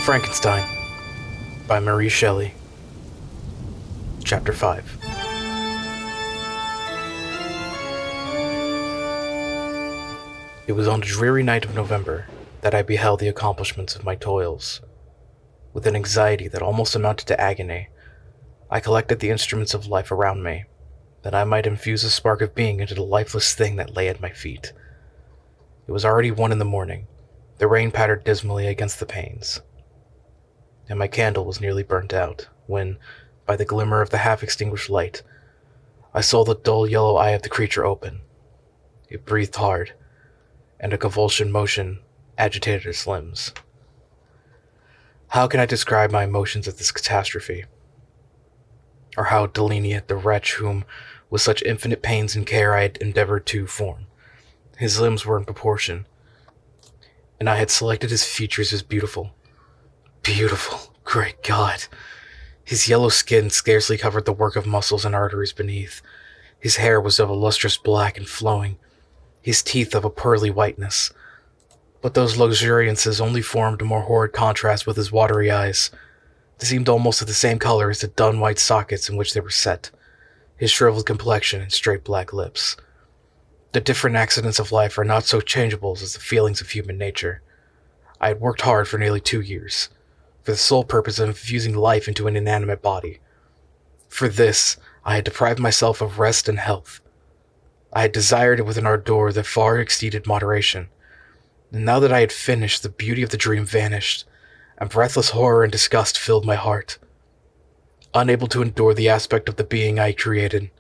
Frankenstein by Mary Shelley. Chapter 5. It was on a dreary night of November that I beheld the accomplishments of my toils. With an anxiety that almost amounted to agony, I collected the instruments of life around me, that I might infuse a spark of being into the lifeless thing that lay at my feet. It was already 1 a.m. The rain pattered dismally against the panes, and my candle was nearly burnt out, when, by the glimmer of the half-extinguished light, I saw the dull yellow eye of the creature open. It breathed hard, and a convulsion motion agitated its limbs. How can I describe my emotions at this catastrophe? Or how delineate the wretch whom, with such infinite pains and care, I had endeavored to form? His limbs were in proportion, and I had selected his features as beautiful. Beautiful, great God! His yellow skin scarcely covered the work of muscles and arteries beneath. His hair was of a lustrous black and flowing, his teeth of a pearly whiteness. But those luxuriances only formed a more horrid contrast with his watery eyes. They seemed almost of the same color as the dun white sockets in which they were set, his shriveled complexion and straight black lips. The different accidents of life are not so changeable as the feelings of human nature. I had worked hard for nearly 2 years, for the sole purpose of infusing life into an inanimate body. For this, I had deprived myself of rest and health. I had desired it with an ardor that far exceeded moderation, and now that I had finished, the beauty of the dream vanished, and breathless horror and disgust filled my heart. Unable to endure the aspect of the being I had created,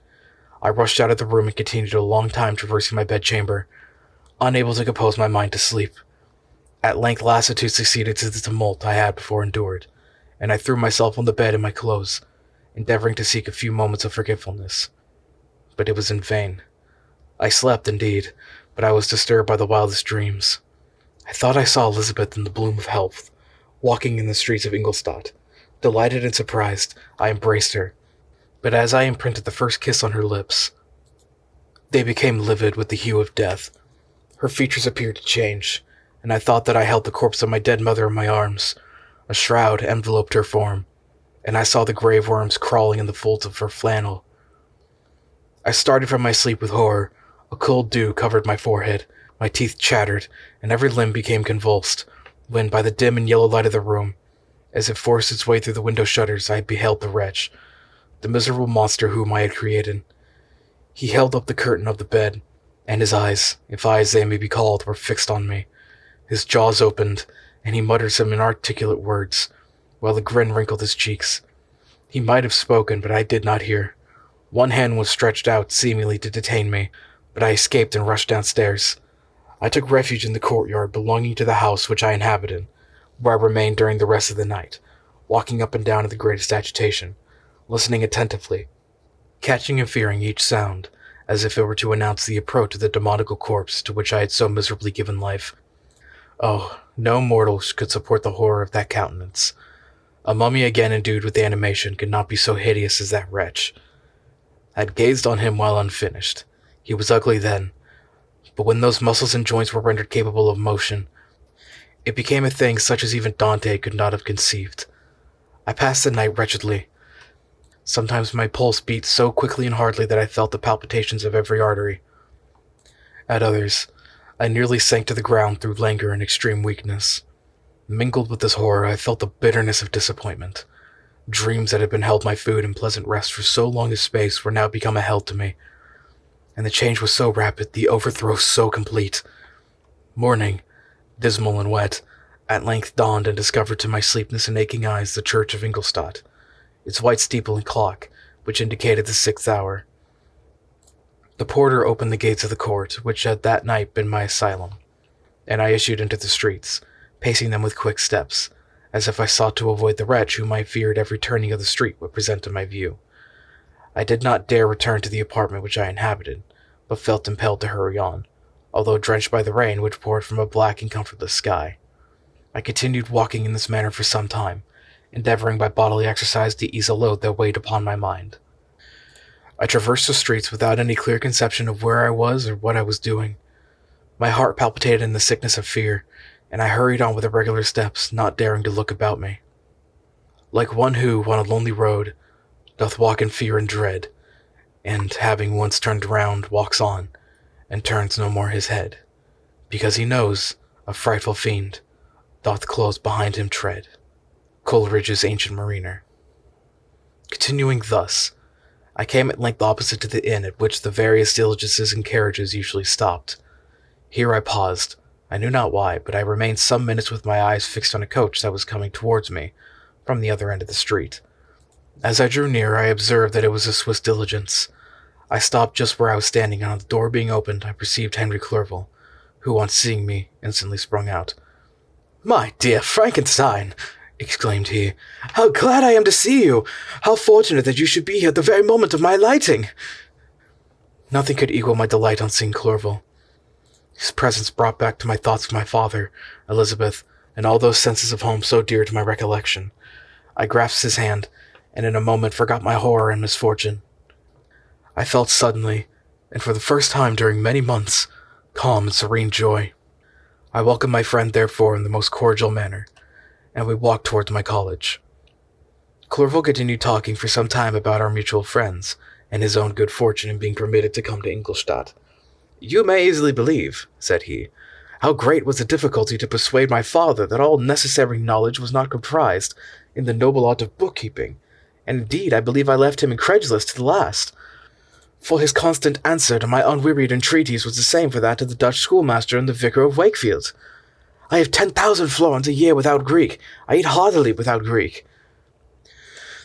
I rushed out of the room and continued a long time traversing my bedchamber, unable to compose my mind to sleep. At length lassitude succeeded to the tumult I had before endured, and I threw myself on the bed in my clothes, endeavoring to seek a few moments of forgetfulness. But it was in vain. I slept, indeed, but I was disturbed by the wildest dreams. I thought I saw Elizabeth in the bloom of health, walking in the streets of Ingolstadt. Delighted and surprised, I embraced her, but as I imprinted the first kiss on her lips, they became livid with the hue of death. Her features appeared to change, and I thought that I held the corpse of my dead mother in my arms. A shroud enveloped her form, and I saw the grave worms crawling in the folds of her flannel. I started from my sleep with horror. A cold dew covered my forehead, my teeth chattered, and every limb became convulsed, when, by the dim and yellow light of the room, as it forced its way through the window shutters, I beheld the wretch, the miserable monster whom I had created. He held up the curtain of the bed, and his eyes, if eyes they may be called, were fixed on me. His jaws opened, and he muttered some inarticulate words, while a grin wrinkled his cheeks. He might have spoken, but I did not hear. One hand was stretched out, seemingly to detain me, but I escaped and rushed downstairs. I took refuge in the courtyard belonging to the house which I inhabited, where I remained during the rest of the night, walking up and down in the greatest agitation, listening attentively, catching and fearing each sound, as if it were to announce the approach of the demoniacal corpse to which I had so miserably given life. Oh, no mortal could support the horror of that countenance. A mummy again endued with animation could not be so hideous as that wretch. I had gazed on him while unfinished. He was ugly then, but when those muscles and joints were rendered capable of motion, it became a thing such as even Dante could not have conceived. I passed the night wretchedly. Sometimes my pulse beat so quickly and hardly that I felt the palpitations of every artery. At others, I nearly sank to the ground through languor and extreme weakness. Mingled with this horror, I felt the bitterness of disappointment. Dreams that had been held my food and pleasant rest for so long a space were now become a hell to me. And the change was so rapid, the overthrow so complete. Morning, dismal and wet, at length dawned and discovered to my sleepless and aching eyes the church of Ingolstadt, its white steeple and clock, which indicated the 6th hour. The porter opened the gates of the court, which had that night been my asylum, and I issued into the streets, pacing them with quick steps, as if I sought to avoid the wretch whom I feared every turning of the street would present to my view. I did not dare return to the apartment which I inhabited, but felt impelled to hurry on, although drenched by the rain which poured from a black and comfortless sky. I continued walking in this manner for some time, endeavoring by bodily exercise to ease a load that weighed upon my mind. I traversed the streets without any clear conception of where I was or what I was doing. My heart palpitated in the sickness of fear, and I hurried on with irregular steps, not daring to look about me. Like one who, on a lonely road, doth walk in fear and dread, and, having once turned round, walks on, and turns no more his head, because he knows a frightful fiend doth close behind him tread. Coleridge's Ancient Mariner. Continuing thus, I came at length opposite to the inn at which the various diligences and carriages usually stopped. Here I paused. I knew not why, but I remained some minutes with my eyes fixed on a coach that was coming towards me from the other end of the street. As I drew near, I observed that it was a Swiss diligence. I stopped just where I was standing, and on the door being opened, I perceived Henry Clerval, who, on seeing me, instantly sprung out. "My dear Frankenstein!" exclaimed he. "How glad I am to see you! How fortunate that you should be here at the very moment of my alighting!" Nothing could equal my delight on seeing Clerval. His presence brought back to my thoughts my father, Elizabeth, and all those senses of home so dear to my recollection. I grasped his hand, and in a moment forgot my horror and misfortune. I felt suddenly, and for the first time during many months, calm and serene joy. I welcomed my friend, therefore, in the most cordial manner, and we walked towards my college. Clerval continued talking for some time about our mutual friends, and his own good fortune in being permitted to come to Ingolstadt. "You may easily believe," said he, "how great was the difficulty to persuade my father that all necessary knowledge was not comprised in the noble art of bookkeeping, and indeed I believe I left him incredulous to the last. For his constant answer to my unwearied entreaties was the same for that of the Dutch schoolmaster and the vicar of Wakefield. I have 10,000 florins a year without Greek. I eat heartily without Greek.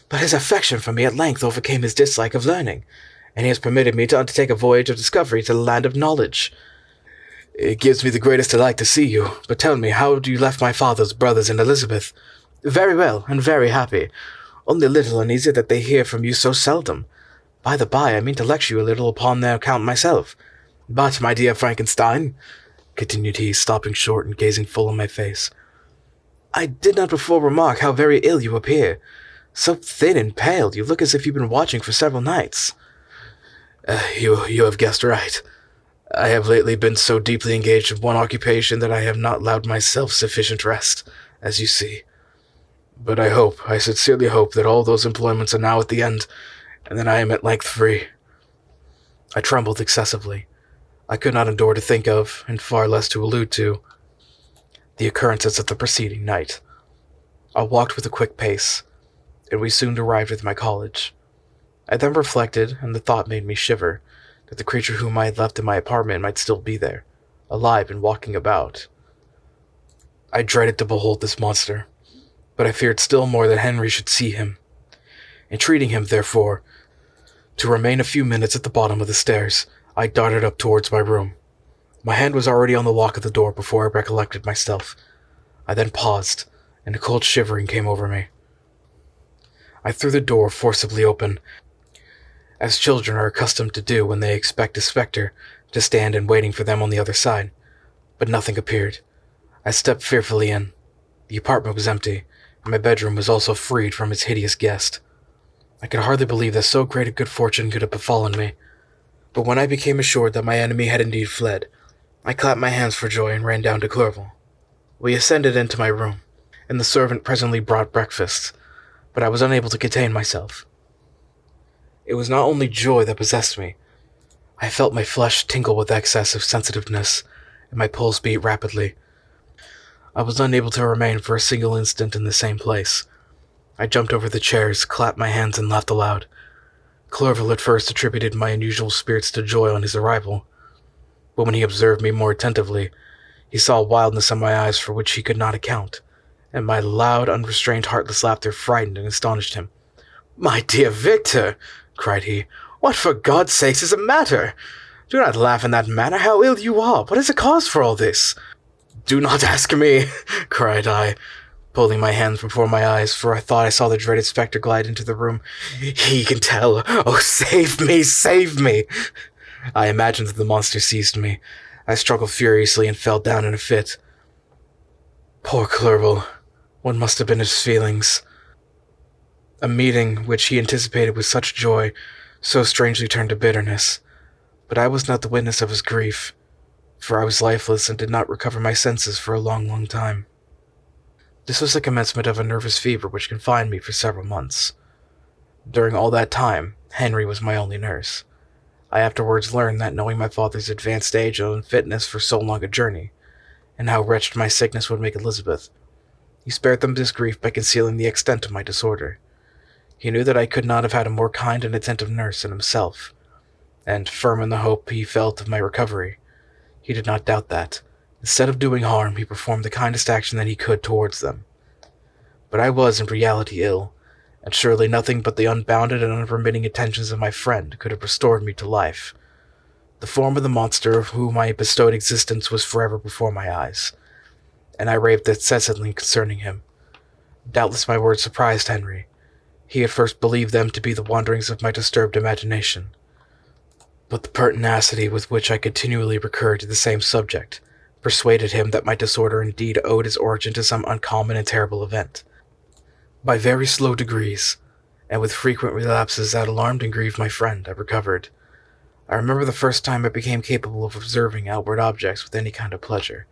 But his affection for me at length overcame his dislike of learning, and he has permitted me to undertake a voyage of discovery to the land of knowledge. It gives me the greatest delight to see you, but tell me, how do you left my father's brothers and Elizabeth?" "Very well, and very happy. Only a little uneasy that they hear from you so seldom. By the by, I mean to lecture you a little upon their account myself. But, my dear Frankenstein," continued he, stopping short and gazing full in my face, "I did not before remark how very ill you appear. So thin and pale, you look as if you've been watching for several nights." You have guessed right. I have lately been so deeply engaged in one occupation that I have not allowed myself sufficient rest, as you see. But I sincerely hope that all those employments are now at the end, and that I am at length free." I trembled excessively. I could not endure to think of, and far less to allude to, the occurrences of the preceding night. I walked with a quick pace, and we soon arrived at my college. I then reflected, and the thought made me shiver, that the creature whom I had left in my apartment might still be there, alive and walking about. I dreaded to behold this monster, but I feared still more that Henry should see him. Entreating him, therefore, to remain a few minutes at the bottom of the stairs, I darted up towards my room. My hand was already on the lock of the door before I recollected myself. I then paused, and a cold shivering came over me. I threw the door forcibly open, as children are accustomed to do when they expect a spectre to stand in waiting for them on the other side, but nothing appeared. I stepped fearfully in. The apartment was empty, and my bedroom was also freed from its hideous guest. I could hardly believe that so great a good fortune could have befallen me, but when I became assured that my enemy had indeed fled, I clapped my hands for joy and ran down to Clerval. We ascended into my room, and the servant presently brought breakfast, but I was unable to contain myself. It was not only joy that possessed me. I felt my flesh tingle with excess of sensitiveness, and my pulse beat rapidly. I was unable to remain for a single instant in the same place. I jumped over the chairs, clapped my hands, and laughed aloud. Clerval at first attributed my unusual spirits to joy on his arrival, but when he observed me more attentively, he saw a wildness in my eyes for which he could not account, and my loud, unrestrained, heartless laughter frightened and astonished him. "My dear Victor," cried he, "what for God's sake is the matter? Do not laugh in that manner. How ill you are! What is the cause for all this?" "Do not ask me," cried I, pulling my hands before my eyes, for I thought I saw the dreaded spectre glide into the room. "He can tell. Oh, save me, save me!" I imagined that the monster seized me. I struggled furiously and fell down in a fit. Poor Clerval. What must have been his feelings? A meeting which he anticipated with such joy so strangely turned to bitterness, but I was not the witness of his grief, for I was lifeless and did not recover my senses for a long, long time. This was the commencement of a nervous fever which confined me for several months. During all that time, Henry was my only nurse. I afterwards learned that, knowing my father's advanced age and unfitness for so long a journey, and how wretched my sickness would make Elizabeth, he spared them this grief by concealing the extent of my disorder. He knew that I could not have had a more kind and attentive nurse than himself, and, firm in the hope he felt of my recovery, he did not doubt that, instead of doing harm, he performed the kindest action that he could towards them. But I was in reality ill, and surely nothing but the unbounded and unremitting attentions of my friend could have restored me to life. The form of the monster of whom I bestowed existence was forever before my eyes, and I raved incessantly concerning him. Doubtless my words surprised Henry. He at first believed them to be the wanderings of my disturbed imagination, but the pertinacity with which I continually recurred to the same subject persuaded him that my disorder indeed owed its origin to some uncommon and terrible event. By very slow degrees, and with frequent relapses that alarmed and grieved my friend, I recovered. I remember the first time I became capable of observing outward objects with any kind of pleasure.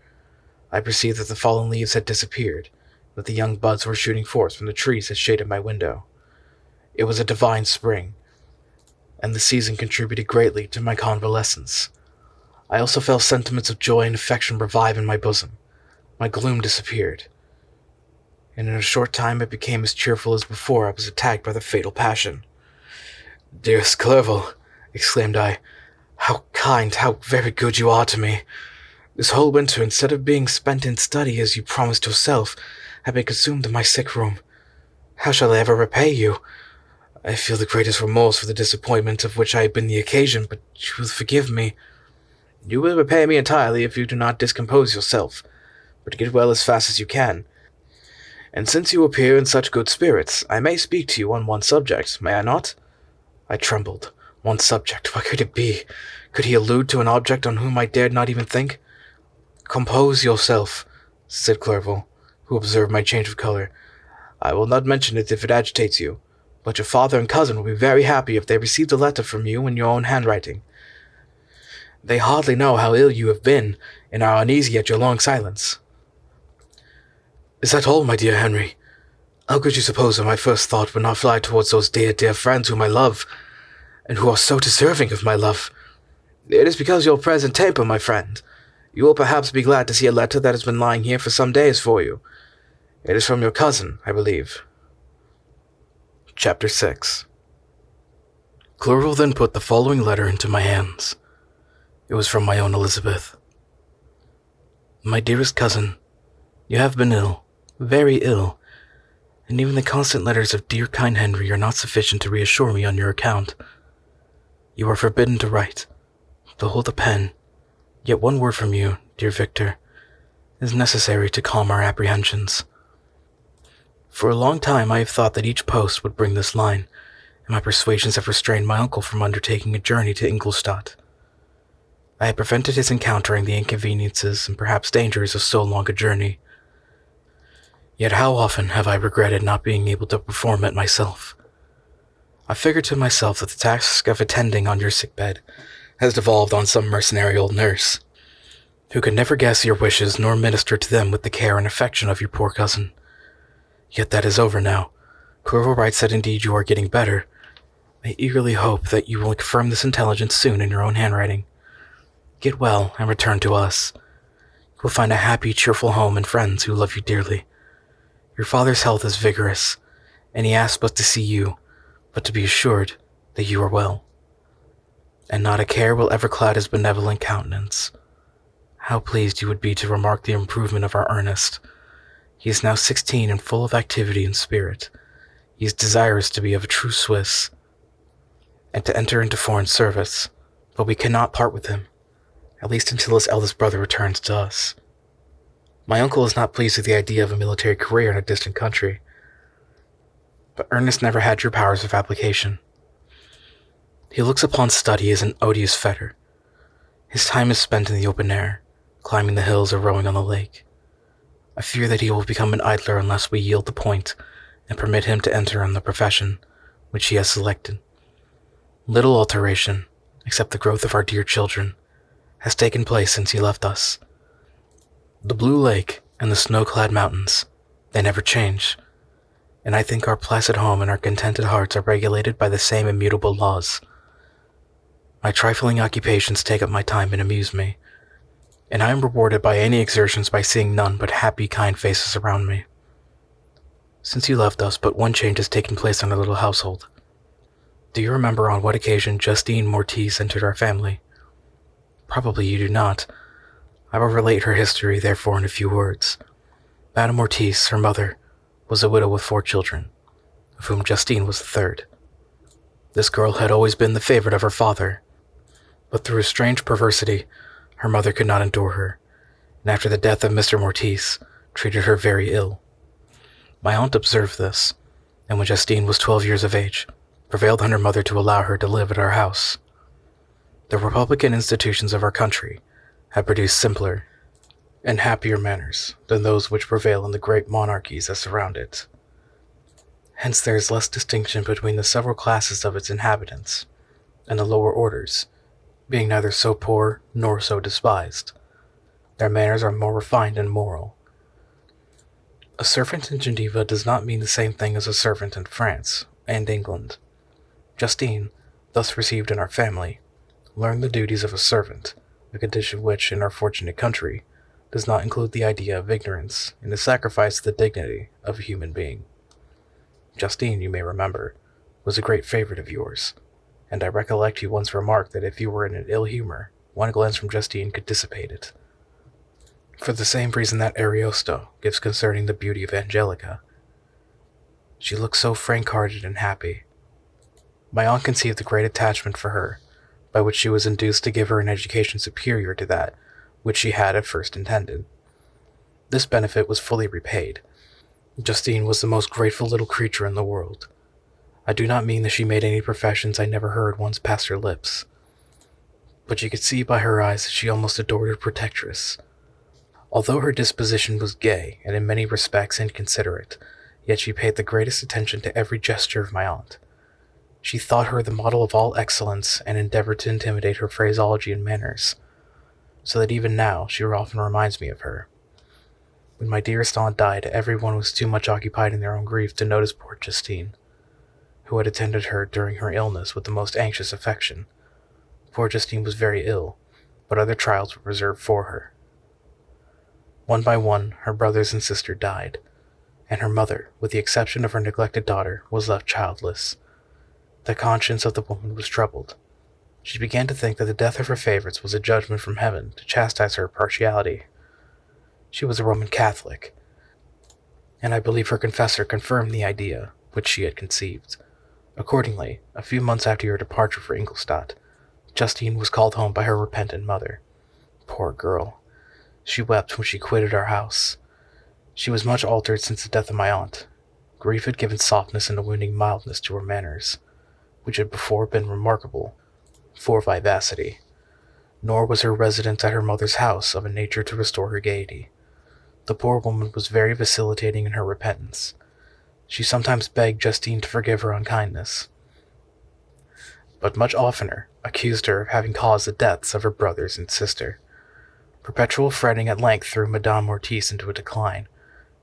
I perceived that the fallen leaves had disappeared, that the young buds were shooting forth from the trees that shaded my window. It was a divine spring, and the season contributed greatly to my convalescence. I also felt sentiments of joy and affection revive in my bosom. My gloom disappeared, and in a short time I became as cheerful as before I was attacked by the fatal passion. "Dearest Clerval," exclaimed I, "how kind, how very good you are to me! This whole winter, instead of being spent in study as you promised yourself, have been consumed in my sick room. How shall I ever repay you? I feel the greatest remorse for the disappointment of which I have been the occasion, but you will forgive me." "You will repay me entirely if you do not discompose yourself, but get well as fast as you can. And since you appear in such good spirits, I may speak to you on one subject, may I not?" I trembled. One subject, what could it be? Could he allude to an object on whom I dared not even think? "Compose yourself," said Clerval, who observed my change of color. "I will not mention it if it agitates you, but your father and cousin will be very happy if they received a letter from you in your own handwriting. They hardly know how ill you have been, and are uneasy at your long silence." "Is that all, my dear Henry? How could you suppose that my first thought would not fly towards those dear, dear friends whom I love, and who are so deserving of my love? It is because of your present temper, my friend. You will perhaps be glad to see a letter that has been lying here for some days for you. It is from your cousin, I believe." Chapter 6. Clerval then put the following letter into my hands. It was from my own Elizabeth. "My dearest cousin, you have been ill, very ill, and even the constant letters of dear kind Henry are not sufficient to reassure me on your account. You are forbidden to write, to hold a pen, yet one word from you, dear Victor, is necessary to calm our apprehensions. For a long time I have thought that each post would bring this line, and my persuasions have restrained my uncle from undertaking a journey to Ingolstadt. I have prevented his encountering the inconveniences and perhaps dangers of so long a journey. Yet how often have I regretted not being able to perform it myself. I figured to myself that the task of attending on your sickbed has devolved on some mercenary old nurse, who can never guess your wishes nor minister to them with the care and affection of your poor cousin. Yet that is over now. Clerval writes that indeed you are getting better. I eagerly hope that you will confirm this intelligence soon in your own handwriting. Get well and return to us. You will find a happy, cheerful home and friends who love you dearly. Your father's health is vigorous, and he asks but to see you, but to be assured that you are well. And not a care will ever cloud his benevolent countenance. How pleased you would be to remark the improvement of our Ernest. He is now 16 and full of activity and spirit. He is desirous to be of a true Swiss, and to enter into foreign service, but we cannot part with him, at least until his eldest brother returns to us. My uncle is not pleased with the idea of a military career in a distant country, but Ernest never had your powers of application. He looks upon study as an odious fetter. His time is spent in the open air, climbing the hills or rowing on the lake. I fear that he will become an idler unless we yield the point and permit him to enter on the profession which he has selected. Little alteration, except the growth of our dear children, has taken place since he left us. The blue lake and the snow-clad mountains, they never change, and I think our placid home and our contented hearts are regulated by the same immutable laws. My trifling occupations take up my time and amuse me, and I am rewarded by any exertions by seeing none but happy, kind faces around me. Since you left us, but one change has taken place in our little household. Do you remember on what occasion Justine Mortiz entered our family? Probably you do not. I will relate her history, therefore, in a few words. Madame Mortiz, her mother, was a widow with 4 children, of whom Justine was the third. This girl had always been the favorite of her father, but through a strange perversity, her mother could not endure her, and after the death of Mr. Mortiz, treated her very ill. My aunt observed this, and when Justine was 12 years of age, prevailed on her mother to allow her to live at our house. The republican institutions of our country have produced simpler and happier manners than those which prevail in the great monarchies that surround it. Hence there is less distinction between the several classes of its inhabitants, and the lower orders, being neither so poor nor so despised. Their manners are more refined and moral. A servant in Geneva does not mean the same thing as a servant in France and England. Justine, thus received in our family, learned the duties of a servant, a condition which, in our fortunate country, does not include the idea of ignorance and a sacrifice to the dignity of a human being. Justine, you may remember, was a great favorite of yours, and I recollect you once remarked that if you were in an ill humor, one glance from Justine could dissipate it. For the same reason that Ariosto gives concerning the beauty of Angelica. She looked so frank-hearted and happy. My aunt conceived a great attachment for her, by which she was induced to give her an education superior to that which she had at first intended. This benefit was fully repaid. Justine was the most grateful little creature in the world. I do not mean that she made any professions I never heard once pass her lips, but you could see by her eyes that she almost adored her protectress. Although her disposition was gay and in many respects inconsiderate, yet she paid the greatest attention to every gesture of my aunt. She thought her the model of all excellence and endeavored to intimidate her phraseology and manners, so that even now she often reminds me of her. When my dearest aunt died, everyone was too much occupied in their own grief to notice poor Justine, who had attended her during her illness with the most anxious affection. Poor Justine was very ill, but other trials were reserved for her. One by one, her brothers and sister died, and her mother, with the exception of her neglected daughter, was left childless. The conscience of the woman was troubled. She began to think that the death of her favorites was a judgment from heaven to chastise her partiality. She was a Roman Catholic, and I believe her confessor confirmed the idea which she had conceived. Accordingly, a few months after your departure for Ingolstadt, Justine was called home by her repentant mother. Poor girl! She wept when she quitted our house. She was much altered since the death of my aunt. Grief had given softness and a winning mildness to her manners, which had before been remarkable for vivacity. Nor was her residence at her mother's house of a nature to restore her gaiety. The poor woman was very vacillating in her repentance. She sometimes begged Justine to forgive her unkindness, but much oftener accused her of having caused the deaths of her brothers and sister. Perpetual fretting at length threw Madame Mortiz into a decline,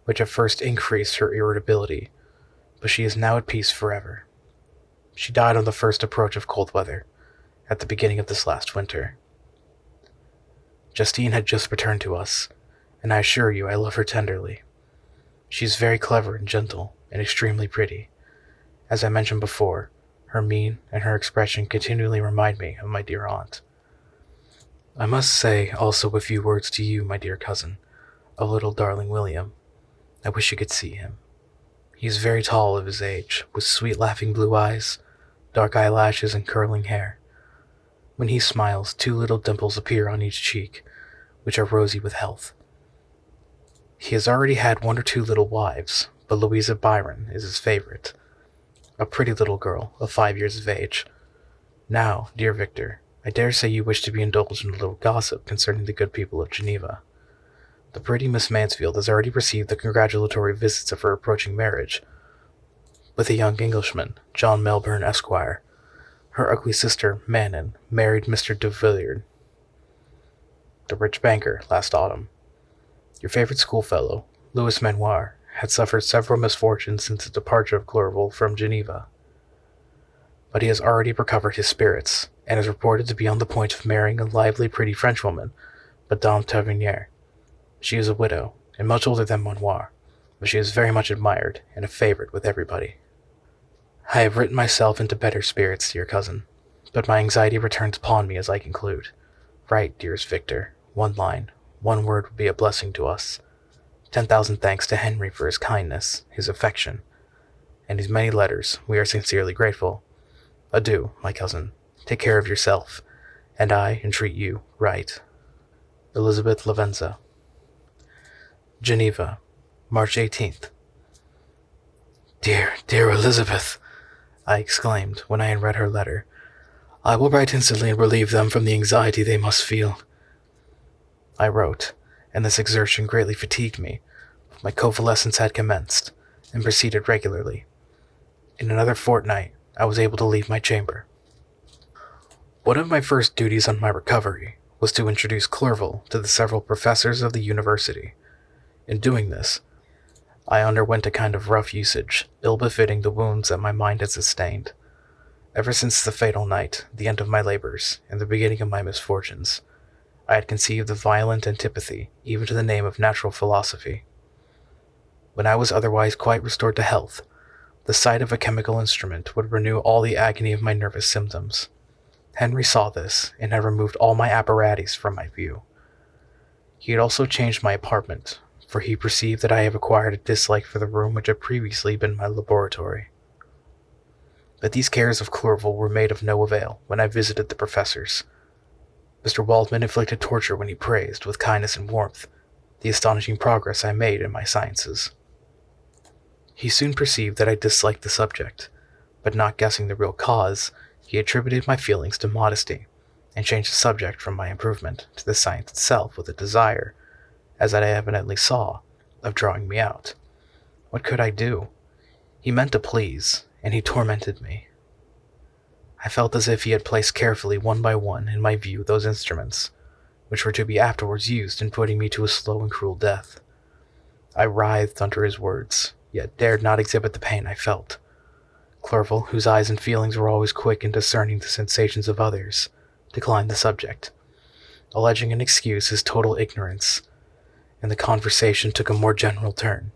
which at first increased her irritability, but she is now at peace forever. She died on the first approach of cold weather, at the beginning of this last winter. Justine had just returned to us, and I assure you I love her tenderly. She is very clever and gentle, and extremely pretty. As I mentioned before, her mien and her expression continually remind me of my dear aunt. I must say also a few words to you, my dear cousin, of little darling William. I wish you could see him. He is very tall of his age, with sweet laughing blue eyes, dark eyelashes, and curling hair. When he smiles, 2 little dimples appear on each cheek, which are rosy with health. He has already had 1 or 2 little wives, but Louisa Byron is his favorite, a pretty little girl of 5 years of age. Now, dear Victor, I dare say you wish to be indulged in a little gossip concerning the good people of Geneva. The pretty Miss Mansfield has already received the congratulatory visits of her approaching marriage with a young Englishman, John Melbourne, Esquire. Her ugly sister, Manon, married Mr. de Villiers. the rich banker, last autumn. Your favorite schoolfellow, Louis Manoir, had suffered several misfortunes since his departure of Clerval from Geneva, but he has already recovered his spirits, and is reported to be on the point of marrying a lively, pretty Frenchwoman, Madame Tavernier. She is a widow, and much older than Manoir, but she is very much admired, and a favorite with everybody. I have written myself into better spirits, dear cousin, but my anxiety returns upon me as I conclude. Write, dearest Victor, one line, one word would be a blessing to us. 10,000 thanks to Henry for his kindness, his affection, and his many letters. We are sincerely grateful. Adieu, my cousin. Take care of yourself, and I entreat you, write. Elizabeth Lavenza. Geneva, March 18th. Dear, dear Elizabeth, I exclaimed when I had read her letter. I will write instantly and relieve them from the anxiety they must feel. I wrote, and this exertion greatly fatigued me. My convalescence had commenced, and proceeded regularly. In another fortnight, I was able to leave my chamber. One of my first duties on my recovery was to introduce Clerval to the several professors of the university. In doing this, I underwent a kind of rough usage, ill-befitting the wounds that my mind had sustained. Ever since the fatal night, the end of my labors, and the beginning of my misfortunes, I had conceived a violent antipathy even to the name of natural philosophy. When I was otherwise quite restored to health, the sight of a chemical instrument would renew all the agony of my nervous symptoms. Henry saw this, and had removed all my apparatus from my view. He had also changed my apartment, for he perceived that I had acquired a dislike for the room which had previously been my laboratory. But these cares of Clerval were made of no avail when I visited the professors. Mr. Waldman inflicted torture when he praised, with kindness and warmth, the astonishing progress I made in my sciences. He soon perceived that I disliked the subject, but not guessing the real cause, he attributed my feelings to modesty, and changed the subject from my improvement to the science itself with a desire, as I evidently saw, of drawing me out. What could I do? He meant to please, and he tormented me. I felt as if he had placed carefully one by one in my view those instruments, which were to be afterwards used in putting me to a slow and cruel death. I writhed under his words, yet dared not exhibit the pain I felt. Clerval, whose eyes and feelings were always quick in discerning the sensations of others, declined the subject, alleging in excuse his total ignorance, and the conversation took a more general turn.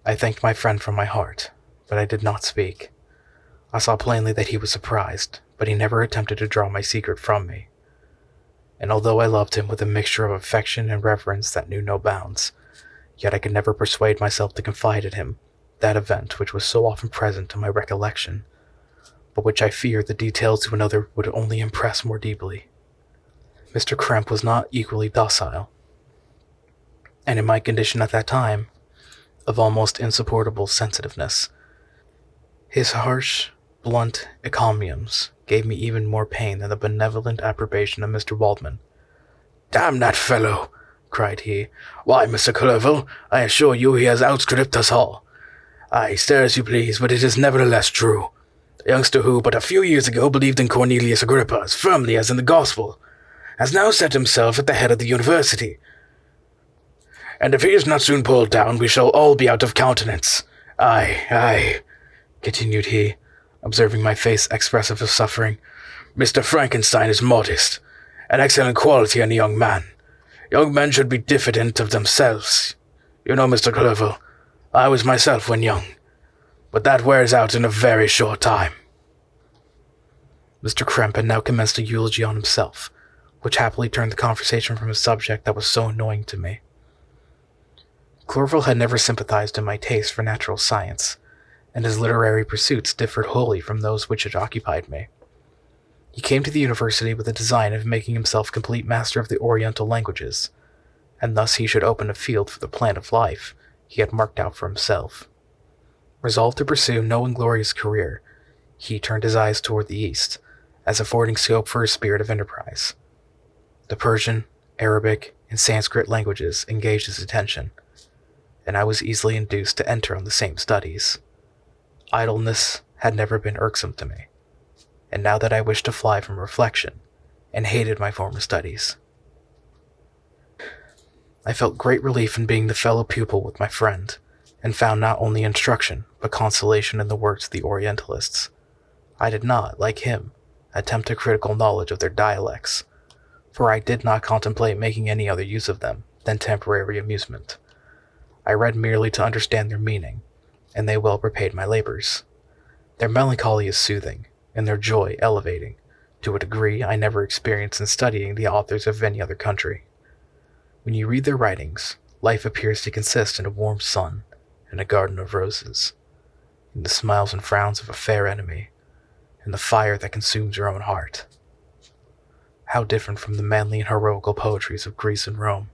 I thanked my friend from my heart, but I did not speak. I saw plainly that he was surprised, but he never attempted to draw my secret from me. And although I loved him with a mixture of affection and reverence that knew no bounds, yet I could never persuade myself to confide in him that event which was so often present to my recollection, but which I feared the details to another would only impress more deeply. Mr. Kremp was not equally docile, and in my condition at that time, of almost insupportable sensitiveness, his harsh, blunt encomiums gave me even more pain than the benevolent approbation of Mr. Waldman. "Damn that fellow!" cried he. "Why, Mr. Clerval, I assure you he has outstripped us all. Aye, stare as you please, but it is nevertheless true. A youngster who, but a few years ago, believed in Cornelius Agrippa as firmly as in the gospel, has now set himself at the head of the university. And if he is not soon pulled down, we shall all be out of countenance. Aye, continued he, observing my face expressive of suffering. Mr. Frankenstein is modest, an excellent quality in a young man. Young men should be diffident of themselves. You know, Mr. Clerval, I was myself when young, but that wears out in a very short time." Mr. Kremp had now commenced a eulogy on himself, which happily turned the conversation from a subject that was so annoying to me. Clerval had never sympathized in my taste for natural science, and his literary pursuits differed wholly from those which had occupied me. He came to the university with the design of making himself complete master of the Oriental languages, and thus he should open a field for the plan of life he had marked out for himself. Resolved to pursue no inglorious career, he turned his eyes toward the east, as affording scope for his spirit of enterprise. The Persian, Arabic, and Sanskrit languages engaged his attention, and I was easily induced to enter on the same studies. Idleness had never been irksome to me, and now that I wished to fly from reflection, and hated my former studies, I felt great relief in being the fellow pupil with my friend, and found not only instruction, but consolation in the works of the Orientalists. I did not, like him, attempt a critical knowledge of their dialects, for I did not contemplate making any other use of them than temporary amusement. I read merely to understand their meaning, and they well repaid my labors. Their melancholy is soothing, and their joy elevating, to a degree I never experienced in studying the authors of any other country. When you read their writings, life appears to consist in a warm sun and a garden of roses, in the smiles and frowns of a fair enemy, and the fire that consumes your own heart. How different from the manly and heroical poetries of Greece and Rome.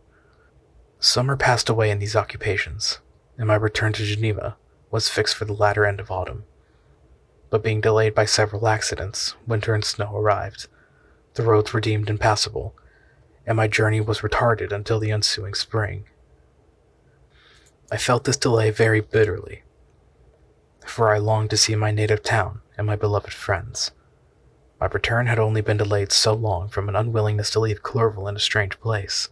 Summer passed away in these occupations, and my return to Geneva was fixed for the latter end of autumn. But being delayed by several accidents, winter and snow arrived, the roads were deemed impassable, and my journey was retarded until the ensuing spring. I felt this delay very bitterly, for I longed to see my native town and my beloved friends. My return had only been delayed so long from an unwillingness to leave Clerval in a strange place,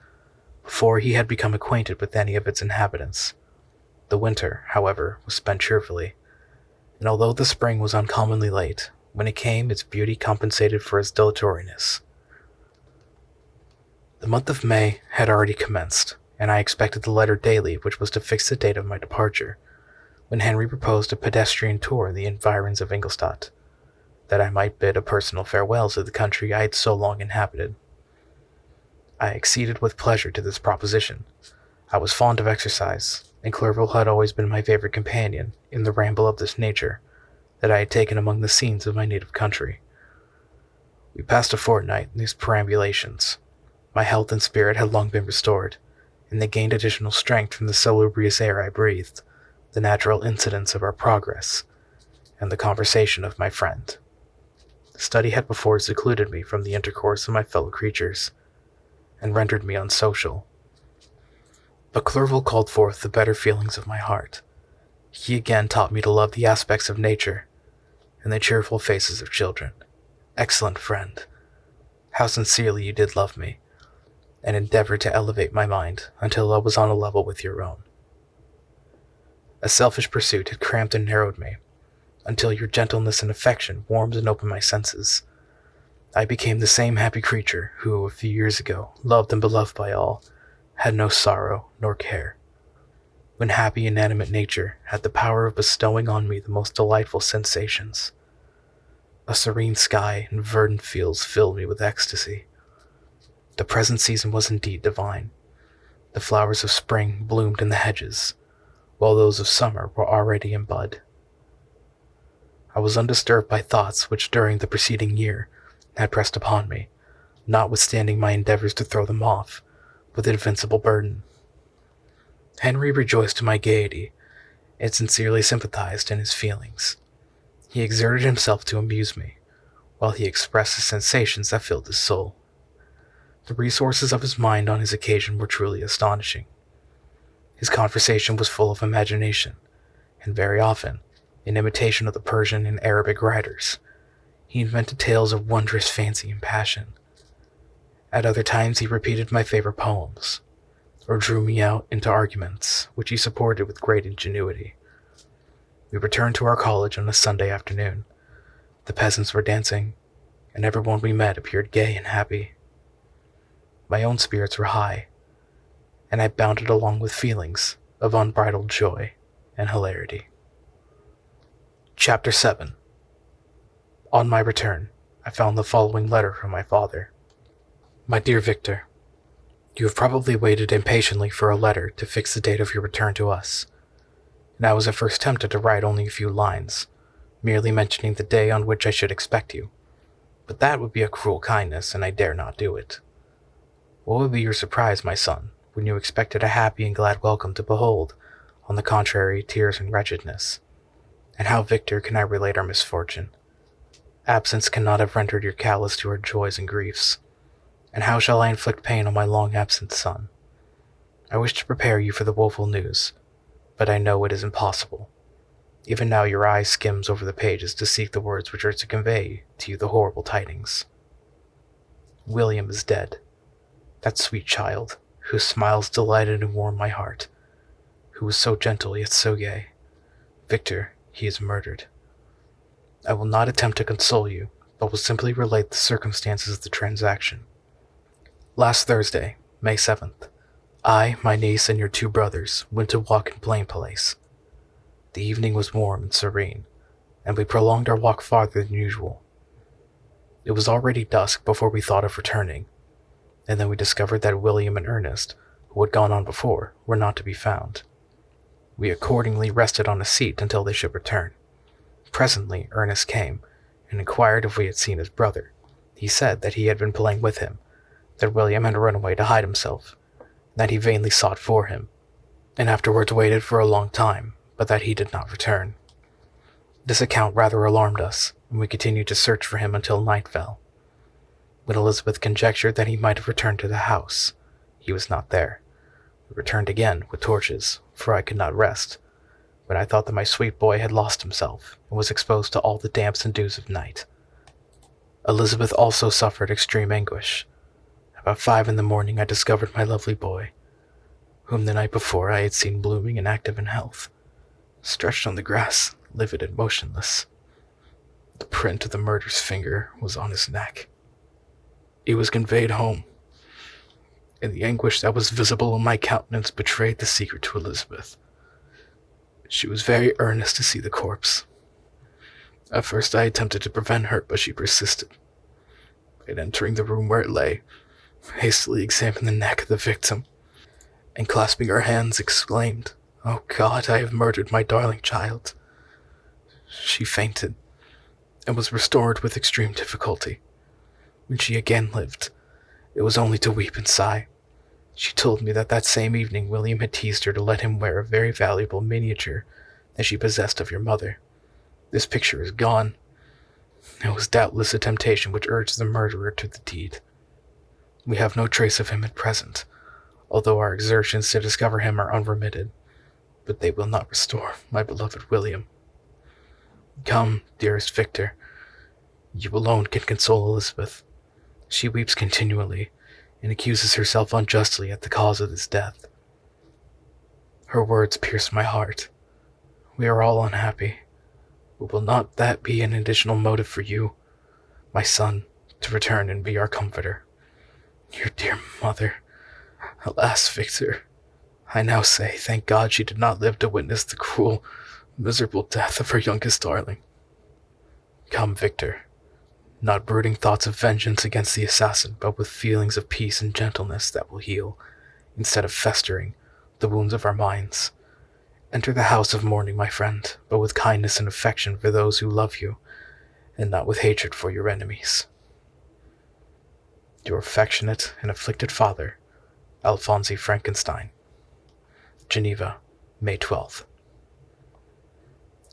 before he had become acquainted with any of its inhabitants. The winter, however, was spent cheerfully, and although the spring was uncommonly late, when it came its beauty compensated for its dilatoriness. The month of May had already commenced, and I expected the letter daily which was to fix the date of my departure, when Henry proposed a pedestrian tour in the environs of Ingolstadt, that I might bid a personal farewell to the country I had so long inhabited. I acceded with pleasure to this proposition. I was fond of exercise, and Clerval had always been my favorite companion in the ramble of this nature that I had taken among the scenes of my native country. We passed a fortnight in these perambulations. My health and spirit had long been restored, and they gained additional strength from the salubrious air I breathed, the natural incidents of our progress, and the conversation of my friend. Study had before secluded me from the intercourse of my fellow creatures, and rendered me unsocial. But Clerval called forth the better feelings of my heart. He again taught me to love the aspects of nature, and the cheerful faces of children. Excellent friend, how sincerely you did love me, and endeavored to elevate my mind until I was on a level with your own. A selfish pursuit had cramped and narrowed me, until your gentleness and affection warmed and opened my senses. I became the same happy creature who, a few years ago, loved and beloved by all, had no sorrow nor care. When happy inanimate nature had the power of bestowing on me the most delightful sensations. A serene sky and verdant fields filled me with ecstasy. The present season was indeed divine. The flowers of spring bloomed in the hedges, while those of summer were already in bud. I was undisturbed by thoughts which during the preceding year had pressed upon me, notwithstanding my endeavors to throw them off, with invincible burden. Henry rejoiced in my gaiety, and sincerely sympathized in his feelings. He exerted himself to amuse me, while he expressed the sensations that filled his soul. The resources of his mind on his occasion were truly astonishing. His conversation was full of imagination, and very often, in imitation of the Persian and Arabic writers, he invented tales of wondrous fancy and passion. At other times he repeated my favorite poems, or drew me out into arguments, which he supported with great ingenuity. We returned to our college on a Sunday afternoon. The peasants were dancing, and everyone we met appeared gay and happy. My own spirits were high, and I bounded along with feelings of unbridled joy and hilarity. Chapter 7. On my return, I found the following letter from my father. My dear Victor, you have probably waited impatiently for a letter to fix the date of your return to us, and I was at first tempted to write only a few lines, merely mentioning the day on which I should expect you, but that would be a cruel kindness, and I dare not do it. What would be your surprise, my son, when you expected a happy and glad welcome to behold, on the contrary, tears and wretchedness? And how, Victor, can I relate our misfortune? Absence cannot have rendered you callous to our joys and griefs. And how shall I inflict pain on my long-absent son? I wish to prepare you for the woeful news, but I know it is impossible. Even now your eye skims over the pages to seek the words which are to convey to you the horrible tidings. William is dead. That sweet child, whose smiles delighted and warmed my heart, who was so gentle yet so gay. Victor, he is murdered. I will not attempt to console you, but will simply relate the circumstances of the transaction. Last Thursday, May 7th, I, my niece, and your 2 brothers went to walk in Plain Place. The evening was warm and serene, and we prolonged our walk farther than usual. It was already dusk before we thought of returning, and then we discovered that William and Ernest, who had gone on before, were not to be found. We accordingly rested on a seat until they should return. Presently, Ernest came and inquired if we had seen his brother. He said that he had been playing with him, that William had run away to hide himself, that he vainly sought for him, and afterwards waited for a long time, but that he did not return. This account rather alarmed us, and we continued to search for him until night fell. When Elizabeth conjectured that he might have returned to the house, he was not there. We returned again with torches, for I could not rest, when I thought that my sweet boy had lost himself and was exposed to all the damps and dews of night. Elizabeth also suffered extreme anguish. About 5 in the morning I discovered my lovely boy, whom the night before I had seen blooming and active in health, stretched on the grass, livid and motionless. The print of the murderer's finger was on his neck. He was conveyed home, and the anguish that was visible on my countenance betrayed the secret to Elizabeth. She was very earnest to see the corpse. At first I attempted to prevent her, but she persisted. And entering the room where it lay, hastily examined the neck of the victim, and clasping her hands, exclaimed, "Oh God, I have murdered my darling child." She fainted, and was restored with extreme difficulty. When she again lived, it was only to weep and sigh. She told me that same evening William had teased her to let him wear a very valuable miniature that she possessed of your mother. This picture is gone. It was doubtless a temptation which urged the murderer to the deed. We have no trace of him at present, although our exertions to discover him are unremitted, but they will not restore my beloved William. Come, dearest Victor, you alone can console Elizabeth. She weeps continually, and accuses herself unjustly at the cause of his death. Her words pierce my heart. We are all unhappy, but will not that be an additional motive for you, my son, to return and be our comforter? Your dear mother. Alas, Victor, I now say, thank God she did not live to witness the cruel, miserable death of her youngest darling. Come, Victor, not brooding thoughts of vengeance against the assassin, but with feelings of peace and gentleness that will heal, instead of festering, the wounds of our minds. Enter the house of mourning, my friend, but with kindness and affection for those who love you, and not with hatred for your enemies. Your affectionate and afflicted father, Victor Frankenstein. Geneva, May 12th.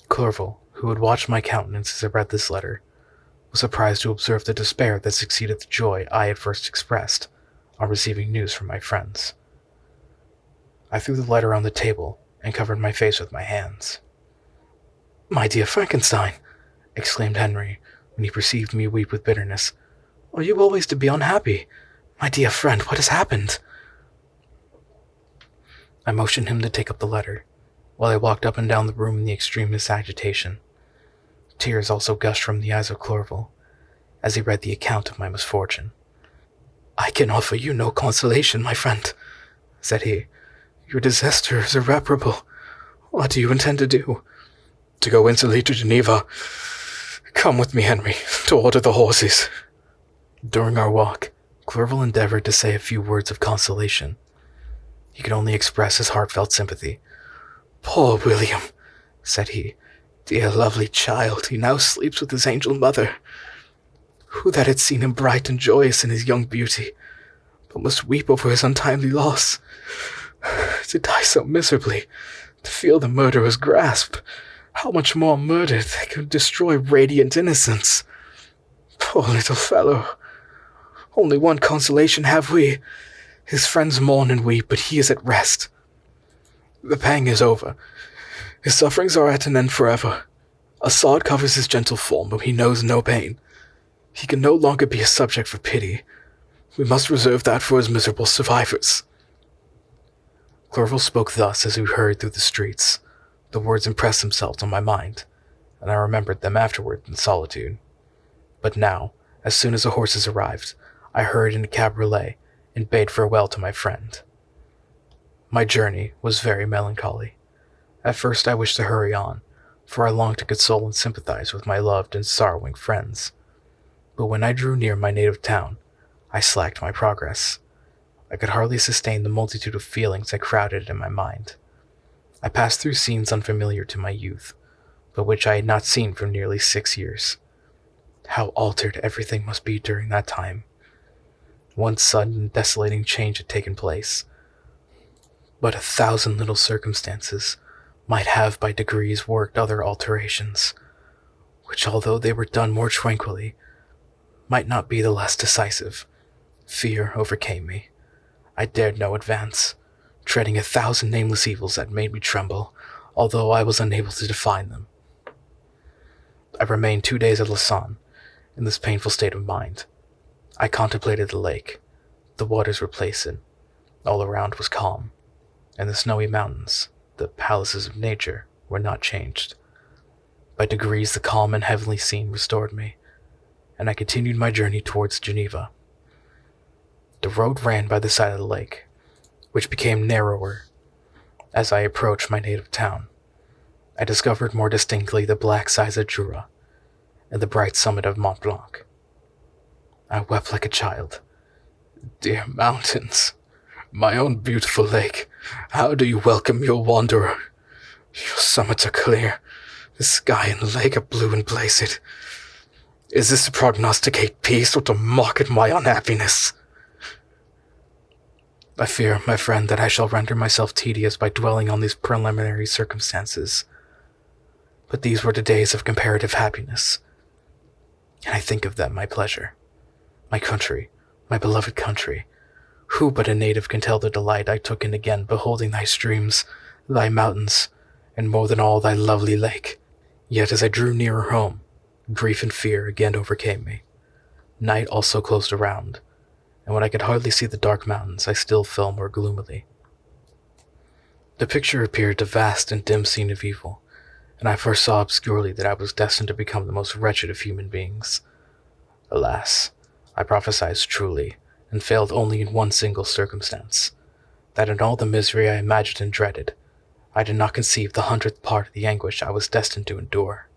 Clerval, who had watched my countenance as I read this letter, was surprised to observe the despair that succeeded the joy I had first expressed on receiving news from my friends. I threw the letter on the table and covered my face with my hands. "My dear Frankenstein," exclaimed Henry, when he perceived me weep with bitterness, "are you always to be unhappy? My dear friend, what has happened?" I motioned him to take up the letter, while I walked up and down the room in the extremest agitation. Tears also gushed from the eyes of Clerval, as he read the account of my misfortune. "I can offer you no consolation, my friend," said he. "Your disaster is irreparable. What do you intend to do?" "To go instantly to Geneva. Come with me, Henry, to order the horses." During our walk, Clerval endeavored to say a few words of consolation. He could only express his heartfelt sympathy. "Poor William," said he. "Dear lovely child, he now sleeps with his angel mother. Who that had seen him bright and joyous in his young beauty, but must weep over his untimely loss? To die so miserably, to feel the murderer's grasp, how much more murder that could destroy radiant innocence? Poor little fellow! Only one consolation have we. His friends mourn and weep, but he is at rest. The pang is over. His sufferings are at an end forever. A sod covers his gentle form, but he knows no pain. He can no longer be a subject for pity. We must reserve that for his miserable survivors. Clerval spoke thus as we hurried through the streets. The words impressed themselves on my mind, and I remembered them afterward in solitude. But now, as soon as the horses arrived, I hurried in a cabriolet and bade farewell to my friend. My journey was very melancholy. At first I wished to hurry on, for I longed to console and sympathize with my loved and sorrowing friends. But when I drew near my native town, I slacked my progress. I could hardly sustain the multitude of feelings that crowded in my mind. I passed through scenes unfamiliar to my youth, but which I had not seen for nearly 6 years. How altered everything must be during that time. One sudden and desolating change had taken place, but 1,000 little circumstances might have by degrees worked other alterations, which, although they were done more tranquilly, might not be the less decisive. Fear overcame me. I dared no advance, treading 1,000 nameless evils that made me tremble, although I was unable to define them. I remained 2 days at Lausanne, in this painful state of mind. I contemplated the lake. The waters were placid. All around was calm, and the snowy mountains, the palaces of nature, were not changed. By degrees the calm and heavenly scene restored me, and I continued my journey towards Geneva. The road ran by the side of the lake, which became narrower as I approached my native town. I discovered more distinctly the black sides of Jura and the bright summit of Mont Blanc. I wept like a child. Dear mountains, my own beautiful lake, how do you welcome your wanderer? Your summits are clear, the sky and the lake are blue and placid. Is this to prognosticate peace or to mock at my unhappiness? I fear, my friend, that I shall render myself tedious by dwelling on these preliminary circumstances. But these were the days of comparative happiness, and I think of them my pleasure. My country, my beloved country, who but a native can tell the delight I took in again beholding thy streams, thy mountains, and more than all thy lovely lake? Yet as I drew nearer home, grief and fear again overcame me. Night also closed around, and when I could hardly see the dark mountains, I still fell more gloomily. The picture appeared a vast and dim scene of evil, and I foresaw obscurely that I was destined to become the most wretched of human beings. Alas, I prophesied truly, and failed only in one single circumstance, that in all the misery I imagined and dreaded, I did not conceive the 100th part of the anguish I was destined to endure.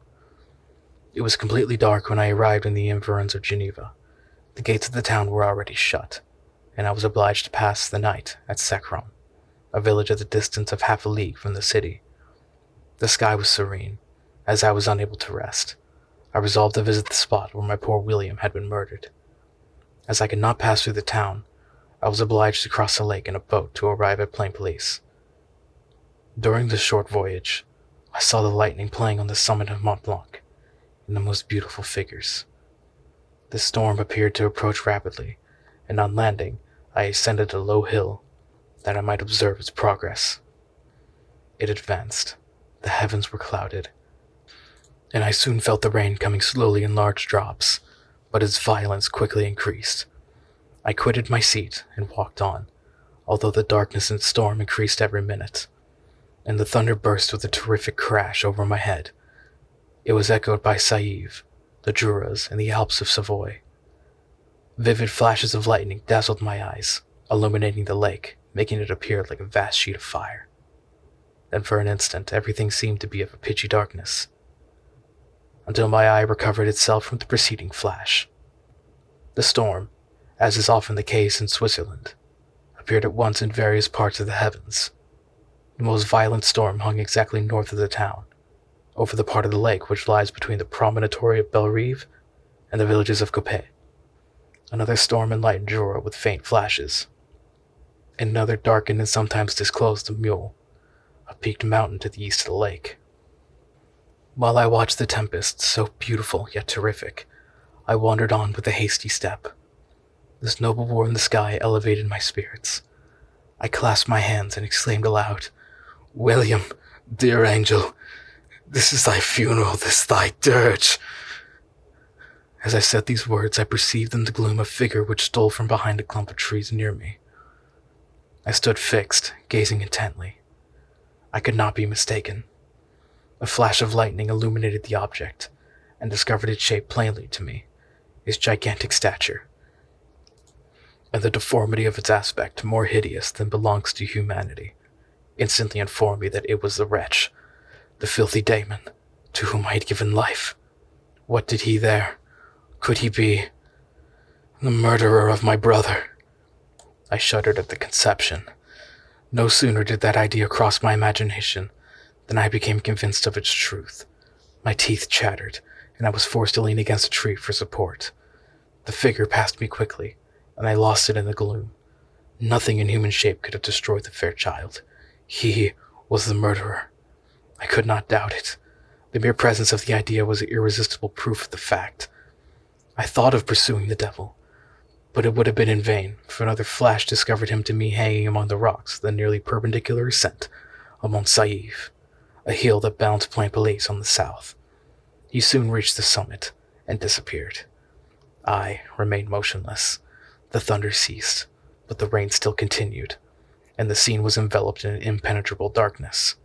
It was completely dark when I arrived in the environs of Geneva. The gates of the town were already shut, and I was obliged to pass the night at Secron, a village at the distance of half a league from the city. The sky was serene. As I was unable to rest, I resolved to visit the spot where my poor William had been murdered. As I could not pass through the town, I was obliged to cross the lake in a boat to arrive at Plain-Place. During this short voyage, I saw the lightning playing on the summit of Mont Blanc in the most beautiful figures. The storm appeared to approach rapidly, and on landing, I ascended a low hill that I might observe its progress. It advanced. The heavens were clouded, and I soon felt the rain coming slowly in large drops, but its violence quickly increased. I quitted my seat and walked on, although the darkness and storm increased every minute, and the thunder burst with a terrific crash over my head. It was echoed by Sèvres, the Juras, and the Alps of Savoy. Vivid flashes of lightning dazzled my eyes, illuminating the lake, making it appear like a vast sheet of fire. Then for an instant everything seemed to be of a pitchy darkness, until my eye recovered itself from the preceding flash. The storm, as is often the case in Switzerland, appeared at once in various parts of the heavens. The most violent storm hung exactly north of the town, over the part of the lake which lies between the promontory of Bellerive and the villages of Coppet. Another storm enlightened Jura with faint flashes, and another darkened and sometimes disclosed the Mule, a peaked mountain to the east of the lake. While I watched the tempest, so beautiful yet terrific, I wandered on with a hasty step. This noble war in the sky elevated my spirits. I clasped my hands and exclaimed aloud, "William, dear angel, this is thy funeral, this thy dirge." As I said these words, I perceived in the gloom a figure which stole from behind a clump of trees near me. I stood fixed, gazing intently. I could not be mistaken. A flash of lightning illuminated the object, and discovered its shape plainly to me, its gigantic stature, and the deformity of its aspect more hideous than belongs to humanity, instantly informed me that it was the wretch, the filthy Damon, to whom I had given life. What did he there? Could he be the murderer of my brother? I shuddered at the conception. No sooner did that idea cross my imagination than I became convinced of its truth. My teeth chattered, and I was forced to lean against a tree for support. The figure passed me quickly, and I lost it in the gloom. Nothing in human shape could have destroyed the fair child. He was the murderer. I could not doubt it. The mere presence of the idea was irresistible proof of the fact. I thought of pursuing the devil, but it would have been in vain, for another flash discovered him to me hanging among the rocks of the nearly perpendicular ascent of Mont Saïve, a hill that bounds Plainpalais on the south. He soon reached the summit and disappeared. I remained motionless. The thunder ceased, but the rain still continued, and the scene was enveloped in an impenetrable darkness.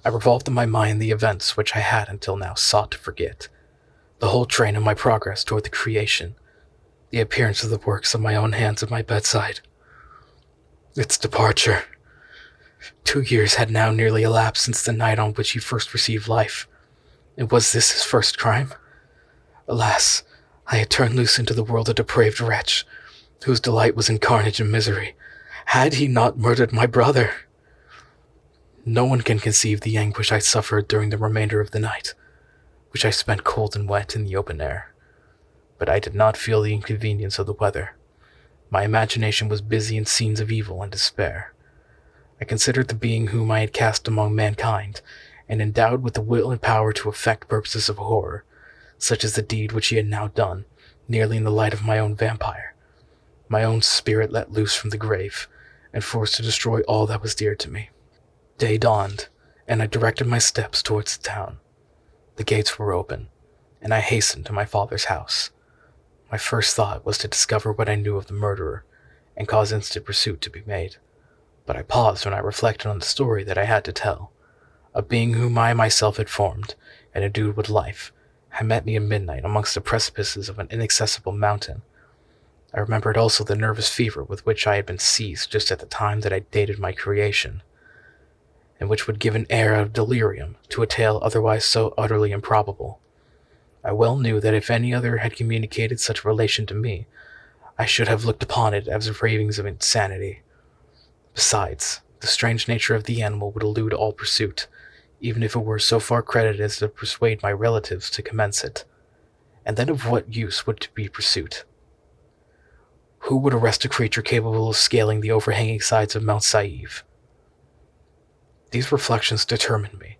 I revolved in my mind the events which I had until now sought to forget, the whole train of my progress toward the creation, the appearance of the works of my own hands at my bedside, its departure. 2 years had now nearly elapsed since the night on which he first received life, and was this his first crime? Alas, I had turned loose into the world a depraved wretch, whose delight was in carnage and misery. Had he not murdered my brother? No one can conceive the anguish I suffered during the remainder of the night, which I spent cold and wet in the open air. But I did not feel the inconvenience of the weather. My imagination was busy in scenes of evil and despair. I considered the being whom I had cast among mankind, and endowed with the will and power to effect purposes of horror, such as the deed which he had now done, nearly in the light of my own vampire, my own spirit let loose from the grave, and forced to destroy all that was dear to me. Day dawned, and I directed my steps towards the town. The gates were open, and I hastened to my father's house. My first thought was to discover what I knew of the murderer, and cause instant pursuit to be made. But I paused when I reflected on the story that I had to tell. A being whom I myself had formed, and endued with life, had met me at midnight amongst the precipices of an inaccessible mountain. I remembered also the nervous fever with which I had been seized just at the time that I dated my creation, and which would give an air of delirium to a tale otherwise so utterly improbable. I well knew that if any other had communicated such a relation to me, I should have looked upon it as ravings of insanity. Besides, the strange nature of the animal would elude all pursuit, even if it were so far credited as to persuade my relatives to commence it. And then of what use would it be pursuit? Who would arrest a creature capable of scaling the overhanging sides of Mount Saïve? These reflections determined me,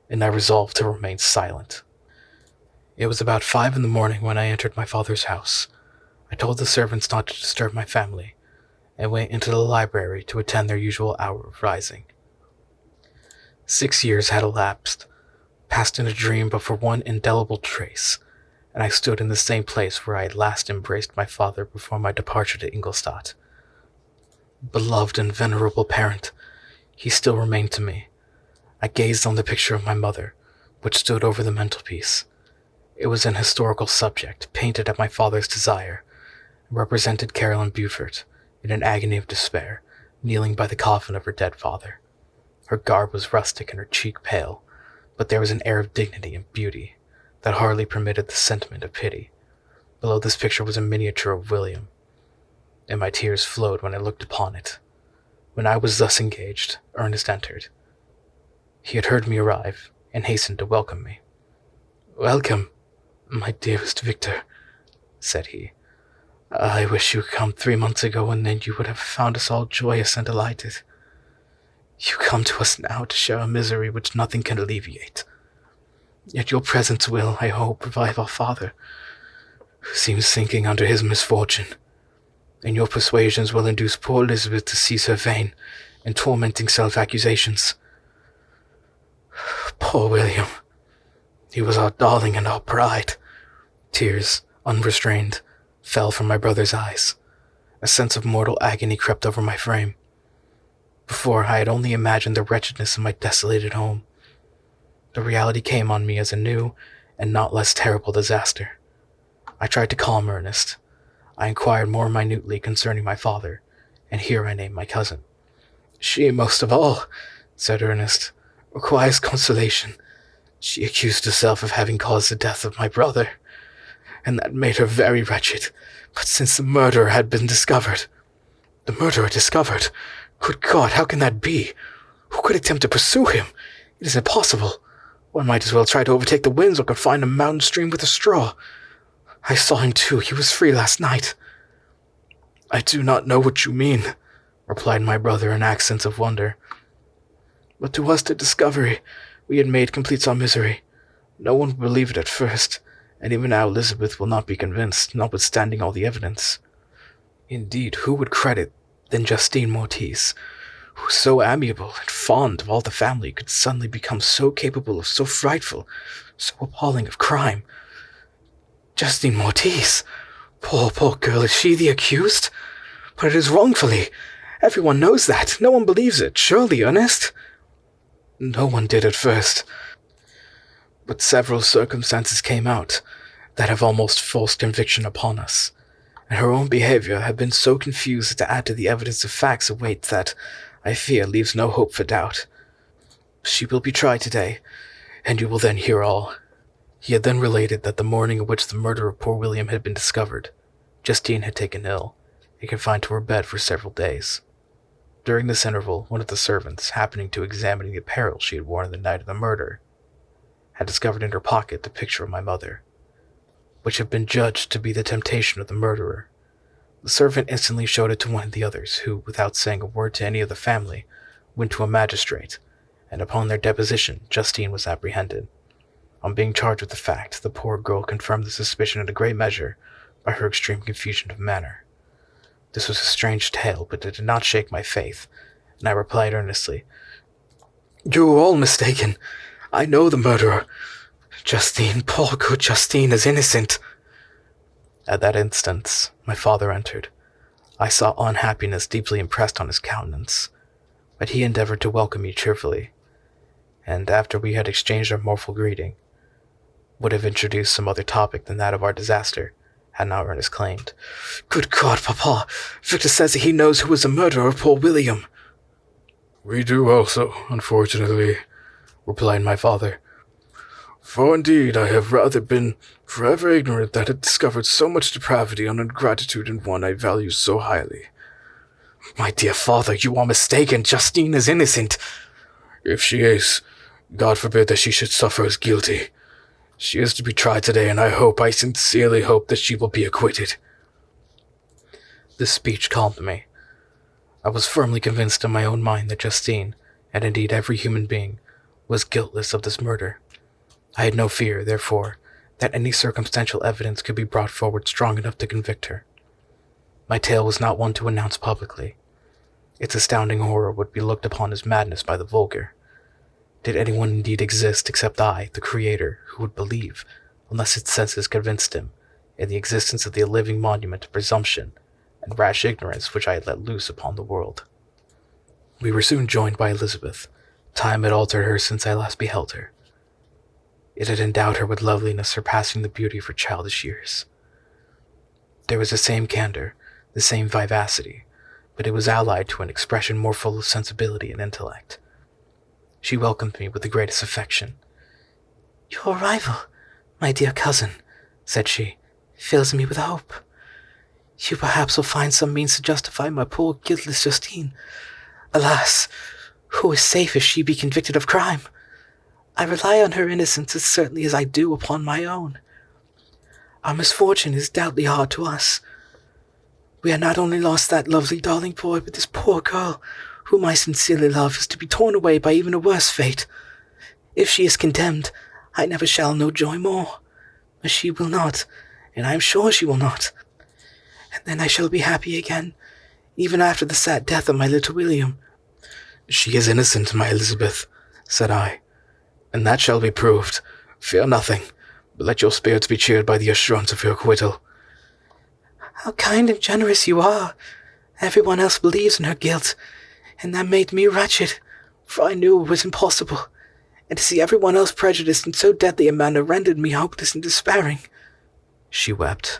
and I resolved to remain silent. It was about 5 in the morning when I entered my father's house. I told the servants not to disturb my family, and went into the library to attend their usual hour of rising. 6 years had elapsed, passed in a dream but for one indelible trace, and I stood in the same place where I had last embraced my father before my departure to Ingolstadt. Beloved and venerable parent, he still remained to me. I gazed on the picture of my mother, which stood over the mantelpiece. It was an historical subject, painted at my father's desire, and represented Caroline Beaufort, in an agony of despair, kneeling by the coffin of her dead father. Her garb was rustic and her cheek pale, but there was an air of dignity and beauty that hardly permitted the sentiment of pity. Below this picture was a miniature of William, and my tears flowed when I looked upon it. When I was thus engaged, Ernest entered. He had heard me arrive, and hastened to welcome me. "Welcome, my dearest Victor," said he. "I wish you had come 3 months ago, and then you would have found us all joyous and delighted. You come to us now to share a misery which nothing can alleviate. Yet your presence will, I hope, revive our father, who seems sinking under his misfortune, and your persuasions will induce poor Elizabeth to cease her vain and tormenting self-accusations. Poor William! He was our darling and our pride." Tears, unrestrained, fell from my brother's eyes. A sense of mortal agony crept over my frame. Before, I had only imagined the wretchedness of my desolated home. The reality came on me as a new and not less terrible disaster. I tried to calm Ernest. I inquired more minutely concerning my father, and here I named my cousin. "She, most of all," said Ernest, "requires consolation. She accused herself of having caused the death of my brother, and that made her very wretched. But since the murderer had been discovered— the murderer discovered? Good God, how can that be? Who could attempt to pursue him? It is impossible. One might as well try to overtake the winds or confine a mountain stream with a straw. I saw him too. He was free last night." "I do not know what you mean," replied my brother in accents of wonder. "But to us the discovery we had made completes our misery. No one would believe it at first, and even now Elizabeth will not be convinced, notwithstanding all the evidence. Indeed, who would credit than Justine Mortiz, who, so amiable and fond of all the family, could suddenly become so capable of so frightful, so appalling of crime? Justine Mortiz! Poor girl, is she the accused? But it is wrongfully. Everyone knows that. No one believes it. Surely, Ernest?" "No one did at first. But several circumstances came out that have almost forced conviction upon us, and her own behavior had been so confused as to add to the evidence of facts a weight that, I fear, leaves no hope for doubt. She will be tried today, and you will then hear all." He had then related that the morning on which the murder of poor William had been discovered, Justine had taken ill, and confined to her bed for several days. During this interval, one of the servants, happening to examine the apparel she had worn on the night of the murder, had discovered in her pocket the picture of my mother, which had been judged to be the temptation of the murderer. The servant instantly showed it to one of the others, who, without saying a word to any of the family, went to a magistrate, and upon their deposition, Justine was apprehended. On being charged with the fact, the poor girl confirmed the suspicion in a great measure by her extreme confusion of manner. This was a strange tale, but it did not shake my faith, and I replied earnestly, "You are all mistaken. I know the murderer. Justine, poor good Justine, is innocent." At that instant, my father entered. I saw unhappiness deeply impressed on his countenance, but he endeavored to welcome me cheerfully, and after we had exchanged our mournful greeting, would have introduced some other topic than that of our disaster, had not Ernest claimed. "Good God, Papa! Victor says that he knows who was the murderer of poor William." "We do also, unfortunately," replied my father. "For indeed I have rather been forever ignorant that had discovered so much depravity and ingratitude in one I value so highly." "My dear father, you are mistaken. Justine is innocent." "If she is, God forbid that she should suffer as guilty. She is to be tried today, and I sincerely hope that she will be acquitted." This speech calmed me. I was firmly convinced in my own mind that Justine, and indeed every human being, was guiltless of this murder. I had no fear, therefore, that any circumstantial evidence could be brought forward strong enough to convict her. My tale was not one to announce publicly. Its astounding horror would be looked upon as madness by the vulgar. Did anyone indeed exist except I, the Creator, who would believe, unless its senses convinced him, in the existence of the living monument of presumption and rash ignorance which I had let loose upon the world? We were soon joined by Elizabeth. Time had altered her since I last beheld her. It had endowed her with loveliness surpassing the beauty of her childish years. There was the same candor, the same vivacity, but it was allied to an expression more full of sensibility and intellect. She welcomed me with the greatest affection. "Your arrival, my dear cousin," said she, "fills me with hope. You perhaps will find some means to justify my poor guiltless Justine. Alas, who is safe if she be convicted of crime? I rely on her innocence as certainly as I do upon my own. Our misfortune is doubly hard to us. We have not only lost that lovely darling boy, but this poor girl, whom I sincerely love, is to be torn away by even a worse fate. If she is condemned, I never shall know joy more. But she will not, and I am sure she will not. And then I shall be happy again, even after the sad death of my little William." "She is innocent, my Elizabeth," said I, "and that shall be proved. Fear nothing, but let your spirits be cheered by the assurance of your acquittal." "How kind and generous you are. Everyone else believes in her guilt. and that made me wretched, for I knew it was impossible, and to see everyone else prejudiced in so deadly a manner rendered me hopeless and despairing." She wept.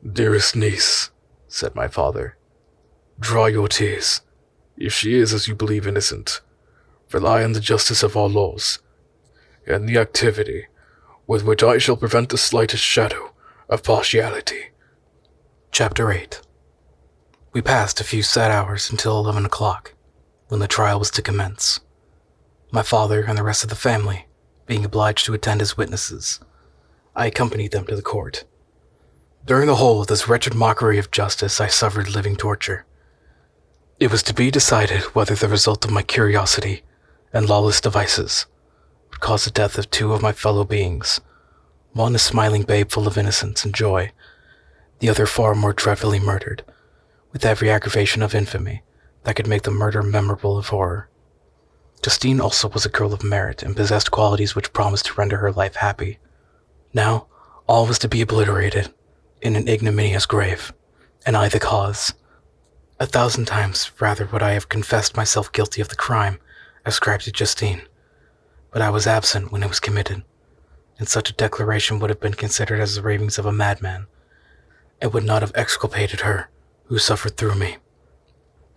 "Dearest niece," said my father, "dry your tears. If she is, as you believe, innocent, rely on the justice of our laws, and the activity with which I shall prevent the slightest shadow of partiality." Chapter 8. We passed a few sad hours until 11 o'clock, when the trial was to commence. My father and the rest of the family being obliged to attend as witnesses, I accompanied them to the court. During the whole of this wretched mockery of justice, I suffered living torture. It was to be decided whether the result of my curiosity and lawless devices would cause the death of two of my fellow beings, one a smiling babe full of innocence and joy, the other far more dreadfully murdered, with every aggravation of infamy that could make the murder memorable of horror. Justine also was a girl of merit and possessed qualities which promised to render her life happy. Now, all was to be obliterated in an ignominious grave, and I the cause. 1,000 times rather would I have confessed myself guilty of the crime ascribed to Justine, but I was absent when it was committed, and such a declaration would have been considered as the ravings of a madman, and would not have exculpated her who suffered through me.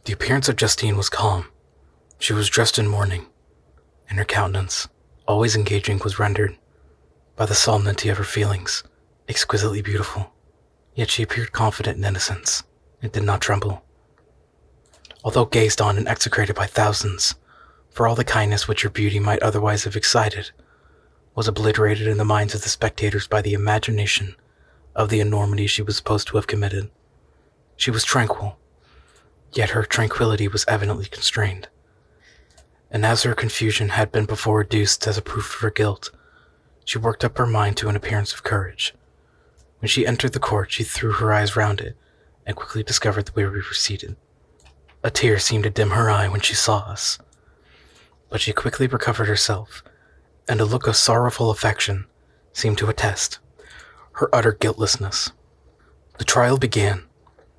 The appearance of Justine was calm. She was dressed in mourning, and her countenance, always engaging, was rendered, by the solemnity of her feelings, exquisitely beautiful. Yet she appeared confident in innocence, and did not tremble. Although gazed on and execrated by thousands, for all the kindness which her beauty might otherwise have excited, was obliterated in the minds of the spectators by the imagination of the enormity she was supposed to have committed. She was tranquil, yet her tranquillity was evidently constrained, and as her confusion had been before adduced as a proof of her guilt, she worked up her mind to an appearance of courage. When she entered the court, she threw her eyes round it, and quickly discovered the way we were seated. A tear seemed to dim her eye when she saw us, but she quickly recovered herself, and a look of sorrowful affection seemed to attest her utter guiltlessness. The trial began,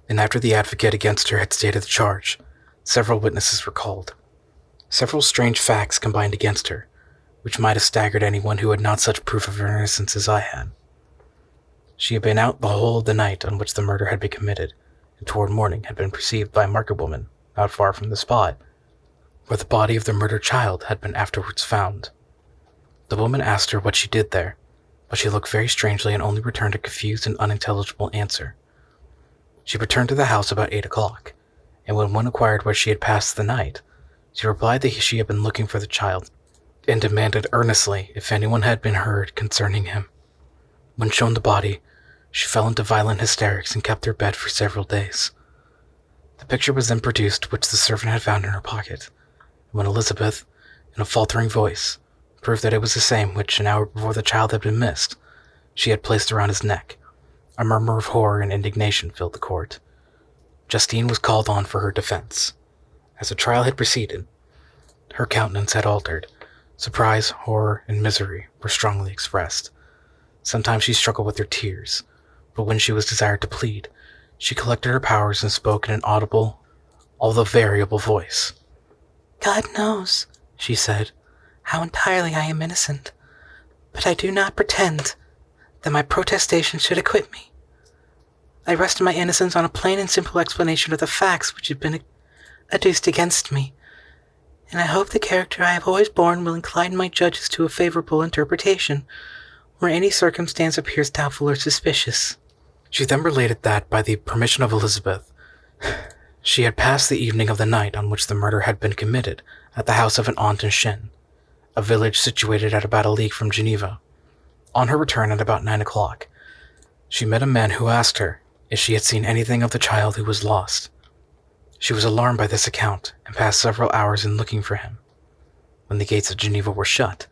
and after the advocate against her had stated the charge, several witnesses were called. Several strange facts combined against her, which might have staggered anyone who had not such proof of her innocence as I had. She had been out the whole of the night on which the murder had been committed, and toward morning had been perceived by a market woman not far from the spot where the body of the murdered child had been afterwards found. The woman asked her what she did there, but she looked very strangely and only returned a confused and unintelligible answer. She returned to the house about 8 o'clock, and when one inquired where she had passed the night, she replied that she had been looking for the child, and demanded earnestly if anyone had been heard concerning him. When shown the body, she fell into violent hysterics and kept her bed for several days. The picture was then produced which the servant had found in her pocket, and when Elizabeth, in a faltering voice, proved that it was the same which, an hour before the child had been missed, she had placed around his neck, a murmur of horror and indignation filled the court. Justine was called on for her defense. As the trial had proceeded, her countenance had altered. Surprise, horror, and misery were strongly expressed. Sometimes she struggled with her tears, but when she was desired to plead, she collected her powers and spoke in an audible, although variable voice. "God knows," she said, "how entirely I am innocent, but I do not pretend that my protestation should acquit me. I rest my innocence on a plain and simple explanation of the facts which have been adduced against me, and I hope the character I have always borne will incline my judges to a favorable interpretation, where any circumstance appears doubtful or suspicious." She then related that, by the permission of Elizabeth, she had passed the evening of the night on which the murder had been committed at the house of an aunt in Shin, a village situated at about a league from Geneva. On her return at about 9 o'clock, she met a man who asked her if she had seen anything of the child who was lost. She was alarmed by this account, and passed several hours in looking for him, when the gates of Geneva were shut,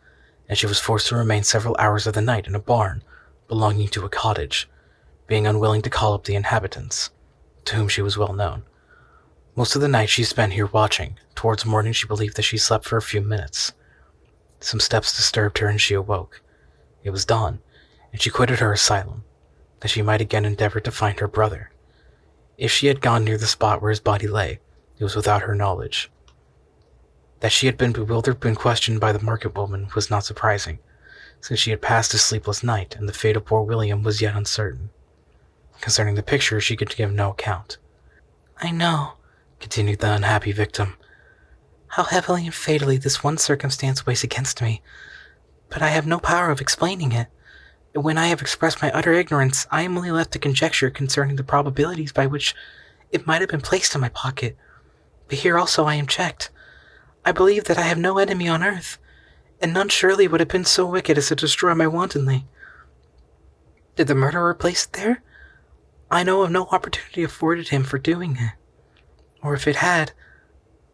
and she was forced to remain several hours of the night in a barn belonging to a cottage, being unwilling to call up the inhabitants, to whom she was well known. Most of the night she spent here watching. Towards morning she believed that she slept for a few minutes. Some steps disturbed her and she awoke. It was dawn, and she quitted her asylum, that she might again endeavor to find her brother. If she had gone near the spot where his body lay, it was without her knowledge. That she had been bewildered when questioned by the market woman was not surprising, since she had passed a sleepless night and the fate of poor William was yet uncertain. Concerning the picture, she could give no account. I know, continued the unhappy victim, how heavily and fatally this one circumstance weighs against me, but I have no power of explaining it. When I have expressed my utter ignorance, I am only left to conjecture concerning the probabilities by which it might have been placed in my pocket. But here also I am checked. I believe that I have no enemy on earth, and none surely would have been so wicked as to destroy me wantonly. Did the murderer place it there? I know of no opportunity afforded him for doing it. Or if it had,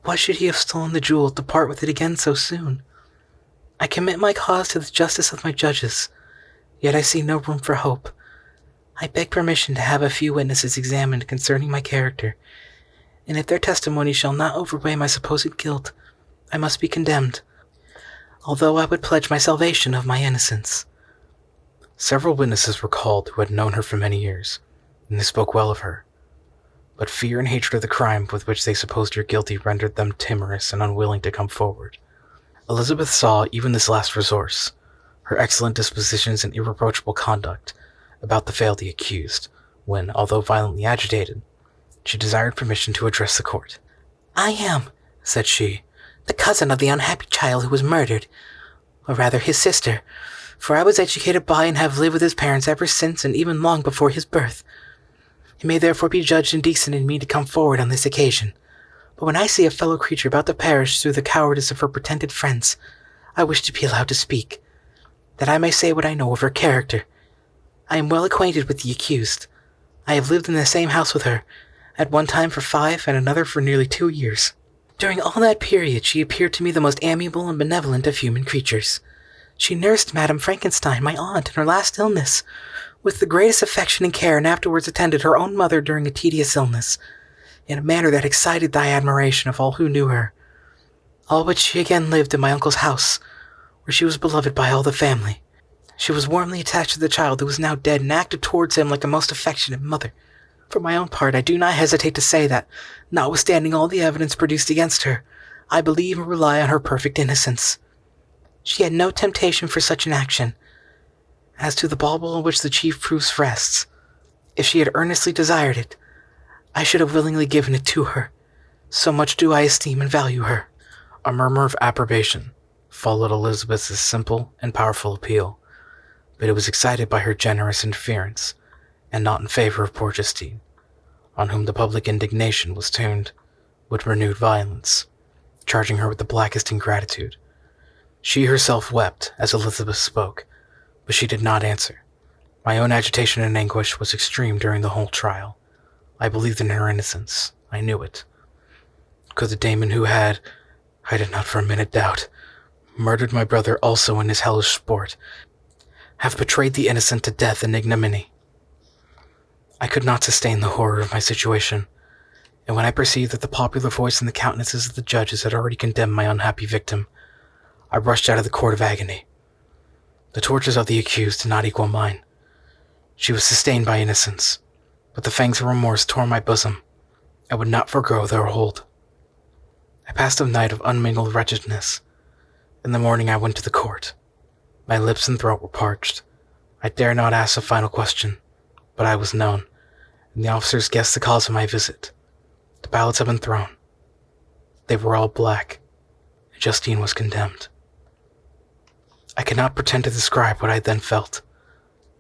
why should he have stolen the jewel to part with it again so soon? I commit my cause to the justice of my judges, yet I see no room for hope. I beg permission to have a few witnesses examined concerning my character, and if their testimony shall not overweigh my supposed guilt, I must be condemned, although I would pledge my salvation of my innocence. Several witnesses were called who had known her for many years, and they spoke well of her. But fear and hatred of the crime with which they supposed her guilty rendered them timorous and unwilling to come forward. Elizabeth saw even this last resource, her excellent dispositions and irreproachable conduct, about to fail the accused, when, although violently agitated, she desired permission to address the court. I am, said she, the cousin of the unhappy child who was murdered, or rather his sister, for I was educated by and have lived with his parents ever since and even long before his birth. It may therefore be judged indecent in me to come forward on this occasion, but when I see a fellow creature about to perish through the cowardice of her pretended friends, I wish to be allowed to speak, that I may say what I know of her character. I am well acquainted with the accused. I have lived in the same house with her, at one time for 5 and another for nearly 2 years. During all that period she appeared to me the most amiable and benevolent of human creatures. She nursed Madame Frankenstein, my aunt, in her last illness, with the greatest affection and care, and afterwards attended her own mother during a tedious illness, in a manner that excited the admiration of all who knew her. All which she again lived in my uncle's house, where she was beloved by all the family. She was warmly attached to the child who was now dead, and acted towards him like a most affectionate mother. For my own part, I do not hesitate to say that, notwithstanding all the evidence produced against her, I believe and rely on her perfect innocence. She had no temptation for such an action. As to the bauble on which the chief proof rests, if she had earnestly desired it, I should have willingly given it to her. So much do I esteem and value her. A murmur of approbation followed Elizabeth's simple and powerful appeal, but it was excited by her generous interference, and not in favor of poor Justine, on whom the public indignation was tuned with renewed violence, charging her with the blackest ingratitude. She herself wept as Elizabeth spoke, but she did not answer. My own agitation and anguish was extreme during the whole trial. I believed in her innocence. I knew it. Could the demon who had, I did not for a minute doubt, murdered my brother also in his hellish sport, have betrayed the innocent to death and ignominy? I could not sustain the horror of my situation, and when I perceived that the popular voice and the countenances of the judges had already condemned my unhappy victim, I rushed out of the court of agony. The tortures of the accused did not equal mine. She was sustained by innocence, but the fangs of remorse tore my bosom. I would not forego their hold. I passed a night of unmingled wretchedness. In the morning I went to the court. My lips and throat were parched. I dare not ask a final question, but I was known, and the officers guessed the cause of my visit. The ballots had been thrown. They were all black, and Justine was condemned. I cannot pretend to describe what I then felt.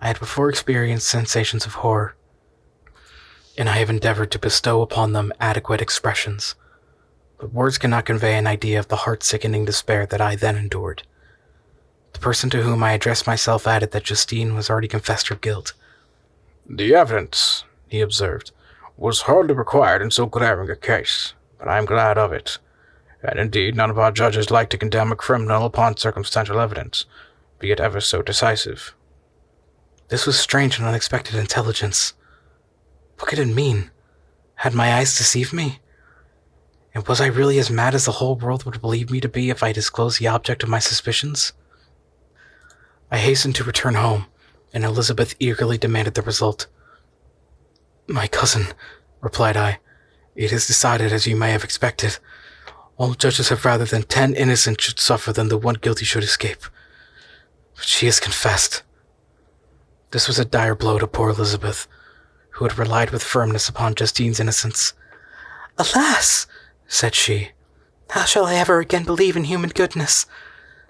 I had before experienced sensations of horror, and I have endeavored to bestow upon them adequate expressions, but words cannot convey an idea of the heart-sickening despair that I then endured. The person to whom I addressed myself added that Justine was already confessed her guilt. "The evidence," he observed, "was hardly required in so glaring a case, but I am glad of it. And indeed none of our judges like to condemn a criminal upon circumstantial evidence, be it ever so decisive." This was strange and unexpected intelligence. What could it mean? Had my eyes deceived me? And was I really as mad as the whole world would believe me to be if I disclosed the object of my suspicions? I hastened to return home, and Elizabeth eagerly demanded the result. "My cousin," replied I, It is decided as you may have expected. All judges have rather than 10 innocent should suffer than the one guilty should escape. But she has confessed. This was a dire blow to poor Elizabeth, who had relied with firmness upon Justine's innocence. Alas, said she, how shall I ever again believe in human goodness?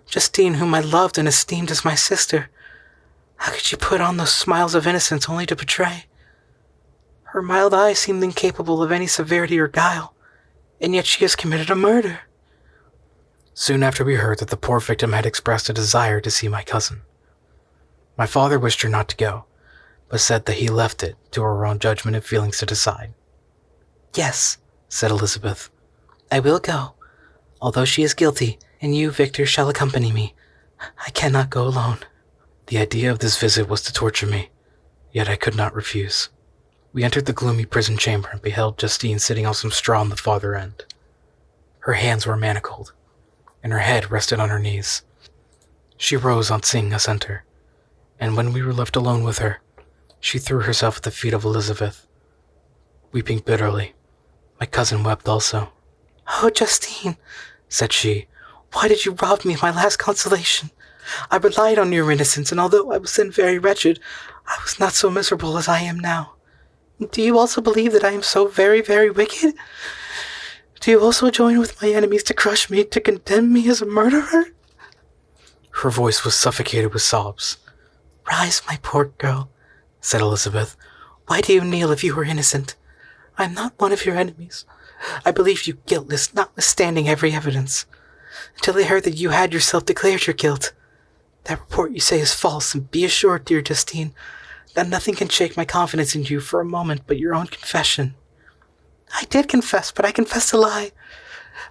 Justine, whom I loved and esteemed as my sister, how could she put on those smiles of innocence only to betray? Her mild eyes seemed incapable of any severity or guile, and yet she has committed a murder. Soon after we heard that the poor victim had expressed a desire to see my cousin. My father wished her not to go, but said that he left it to her own judgment and feelings to decide. Yes, said Elizabeth, I will go, although she is guilty, and you, Victor, shall accompany me. I cannot go alone. The idea of this visit was to torture me, yet I could not refuse. We entered the gloomy prison chamber and beheld Justine sitting on some straw on the farther end. Her hands were manacled, and her head rested on her knees. She rose on seeing us enter, and when we were left alone with her, she threw herself at the feet of Elizabeth, weeping bitterly. My cousin wept also. Oh, Justine, said she, why did you rob me of my last consolation? I relied on your innocence, and although I was then very wretched, I was not so miserable as I am now. Do you also believe that I am so very, very wicked? Do you also join with my enemies to crush me, to condemn me as a murderer? Her voice was suffocated with sobs. Rise, my poor girl, said Elizabeth. Why do you kneel if you are innocent? I am not one of your enemies. I believed you guiltless, notwithstanding every evidence, until I heard that you had yourself declared your guilt. That report you say is false, and be assured, dear Justine, that nothing can shake my confidence in you for a moment but your own confession. I did confess, but I confessed a lie.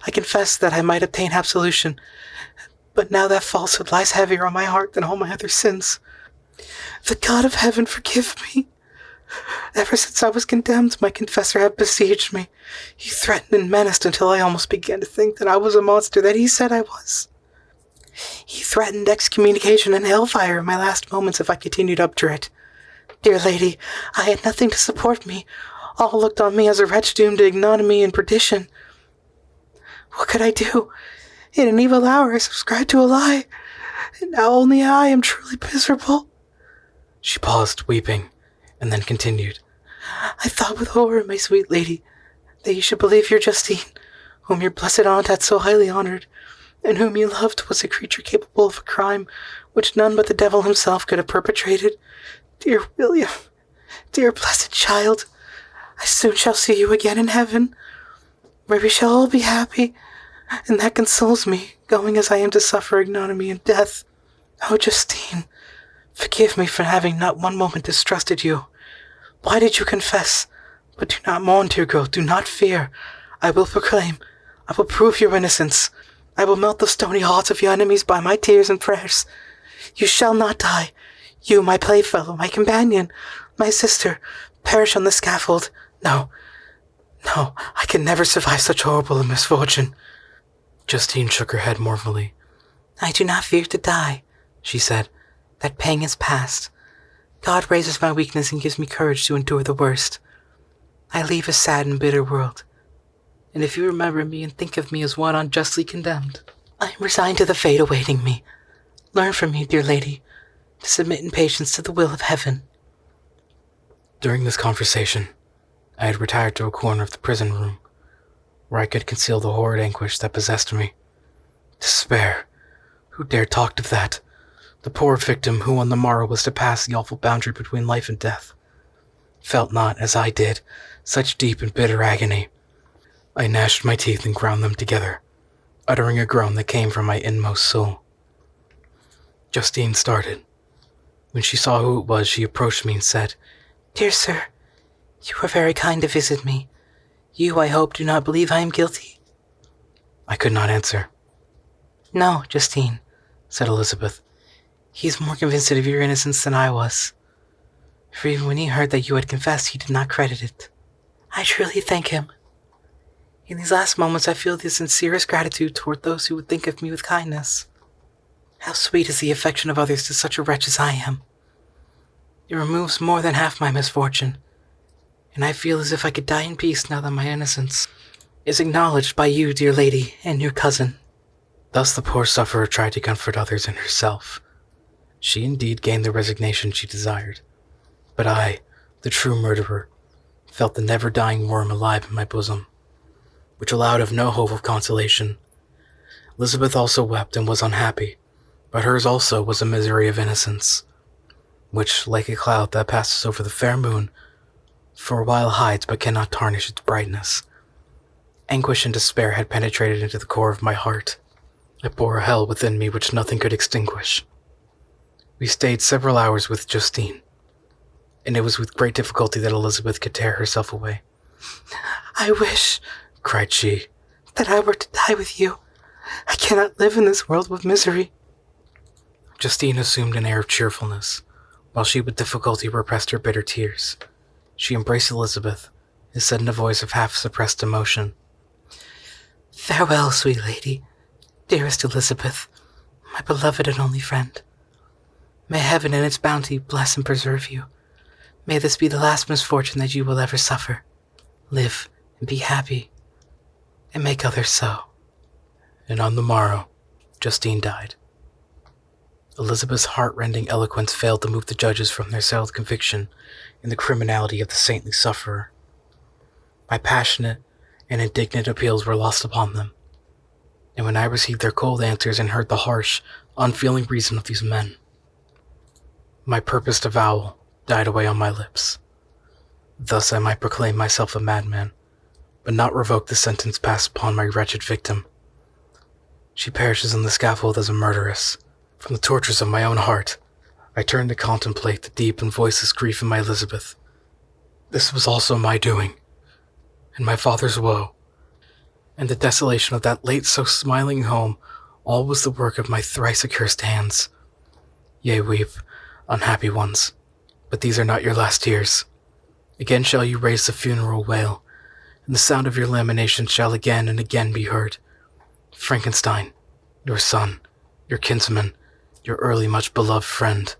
I confessed that I might obtain absolution, but now that falsehood lies heavier on my heart than all my other sins. The God of heaven forgive me. Ever since I was condemned, my confessor had besieged me. He threatened and menaced until I almost began to think that I was a monster that he said I was. He threatened excommunication and hellfire in my last moments if I continued up to it. Dear lady, I had nothing to support me. All looked on me as a wretch doomed to ignominy and perdition. What could I do? In an evil hour I subscribed to a lie, and now only I am truly miserable. She paused, weeping, and then continued. I thought with horror, my sweet lady, that you should believe your Justine, whom your blessed aunt had so highly honored, and whom you loved, was a creature capable of a crime which none but the devil himself could have perpetrated. Dear William, dear blessed child, I soon shall see you again in heaven, where we shall all be happy, and that consoles me, going as I am to suffer ignominy and death. Oh, Justine, forgive me for having not one moment distrusted you. Why did you confess? But do not mourn, dear girl, do not fear. I will proclaim, I will prove your innocence. I will melt the stony hearts of your enemies by my tears and prayers. You shall not die. You, my playfellow, my companion, my sister, perish on the scaffold. No, I can never survive such horrible misfortune. Justine shook her head mournfully. I do not fear to die, she said. That pang is past. God raises my weakness and gives me courage to endure the worst. I leave a sad and bitter world, and if you remember me and think of me as one unjustly condemned, I am resigned to the fate awaiting me. Learn from me, dear lady, to submit in patience to the will of heaven. During this conversation, I had retired to a corner of the prison room, where I could conceal the horrid anguish that possessed me. Despair! Who dared talk of that? The poor victim who on the morrow was to pass the awful boundary between life and death, felt not, as I did, such deep and bitter agony. I gnashed my teeth and ground them together, uttering a groan that came from my inmost soul. Justine started. When she saw who it was, she approached me and said, Dear sir, you are very kind to visit me. You, I hope, do not believe I am guilty? I could not answer. No, Justine, said Elizabeth. He is more convinced of your innocence than I was. For even when he heard that you had confessed, he did not credit it. I truly thank him. In these last moments I feel the sincerest gratitude toward those who would think of me with kindness. How sweet is the affection of others to such a wretch as I am. It removes more than half my misfortune, and I feel as if I could die in peace now that my innocence is acknowledged by you, dear lady, and your cousin." Thus the poor sufferer tried to comfort others and herself. She indeed gained the resignation she desired. But I, the true murderer, felt the never-dying worm alive in my bosom, which allowed of no hope of consolation. Elizabeth also wept and was unhappy, but hers also was a misery of innocence, which, like a cloud that passes over the fair moon, for a while hides but cannot tarnish its brightness. Anguish and despair had penetrated into the core of my heart. I bore a hell within me which nothing could extinguish. We stayed several hours with Justine, and it was with great difficulty that Elizabeth could tear herself away. "I wish," cried she, "that I were to die with you. I cannot live in this world with misery." Justine assumed an air of cheerfulness, while she with difficulty repressed her bitter tears. She embraced Elizabeth, and said in a voice of half-suppressed emotion, "Farewell, sweet lady, dearest Elizabeth, my beloved and only friend. May heaven in its bounty bless and preserve you. May this be the last misfortune that you will ever suffer. Live and be happy, and make others so." And on the morrow, Justine died. Elizabeth's heart-rending eloquence failed to move the judges from their settled conviction in the criminality of the saintly sufferer. My passionate and indignant appeals were lost upon them, and when I received their cold answers and heard the harsh, unfeeling reason of these men, my purposed avowal died away on my lips. Thus I might proclaim myself a madman, but not revoke the sentence passed upon my wretched victim. She perishes on the scaffold as a murderess. From the tortures of my own heart, I turned to contemplate the deep and voiceless grief in my Elizabeth. This was also my doing, and my father's woe, and the desolation of that late so smiling home, all was the work of my thrice accursed hands. Yea, weep, unhappy ones, but these are not your last tears. Again shall you raise the funeral wail, and the sound of your lamentations shall again and again be heard. Frankenstein, your son, your kinsman, your early much beloved friend,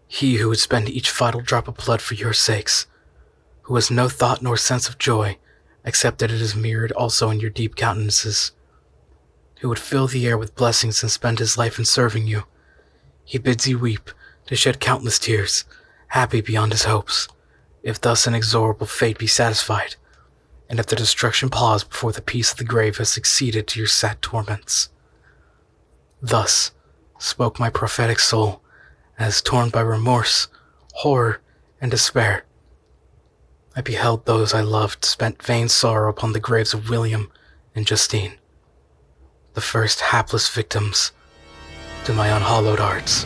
he who would spend each vital drop of blood for your sakes, who has no thought nor sense of joy, except that it is mirrored also in your deep countenances, who would fill the air with blessings and spend his life in serving you. He bids you weep, to shed countless tears, happy beyond his hopes, if thus inexorable fate be satisfied, and if the destruction pause before the peace of the grave has succeeded to your sad torments. Thus spoke my prophetic soul, as torn by remorse, horror, and despair, I beheld those I loved spent vain sorrow upon the graves of William and Justine, the first hapless victims to my unhallowed arts.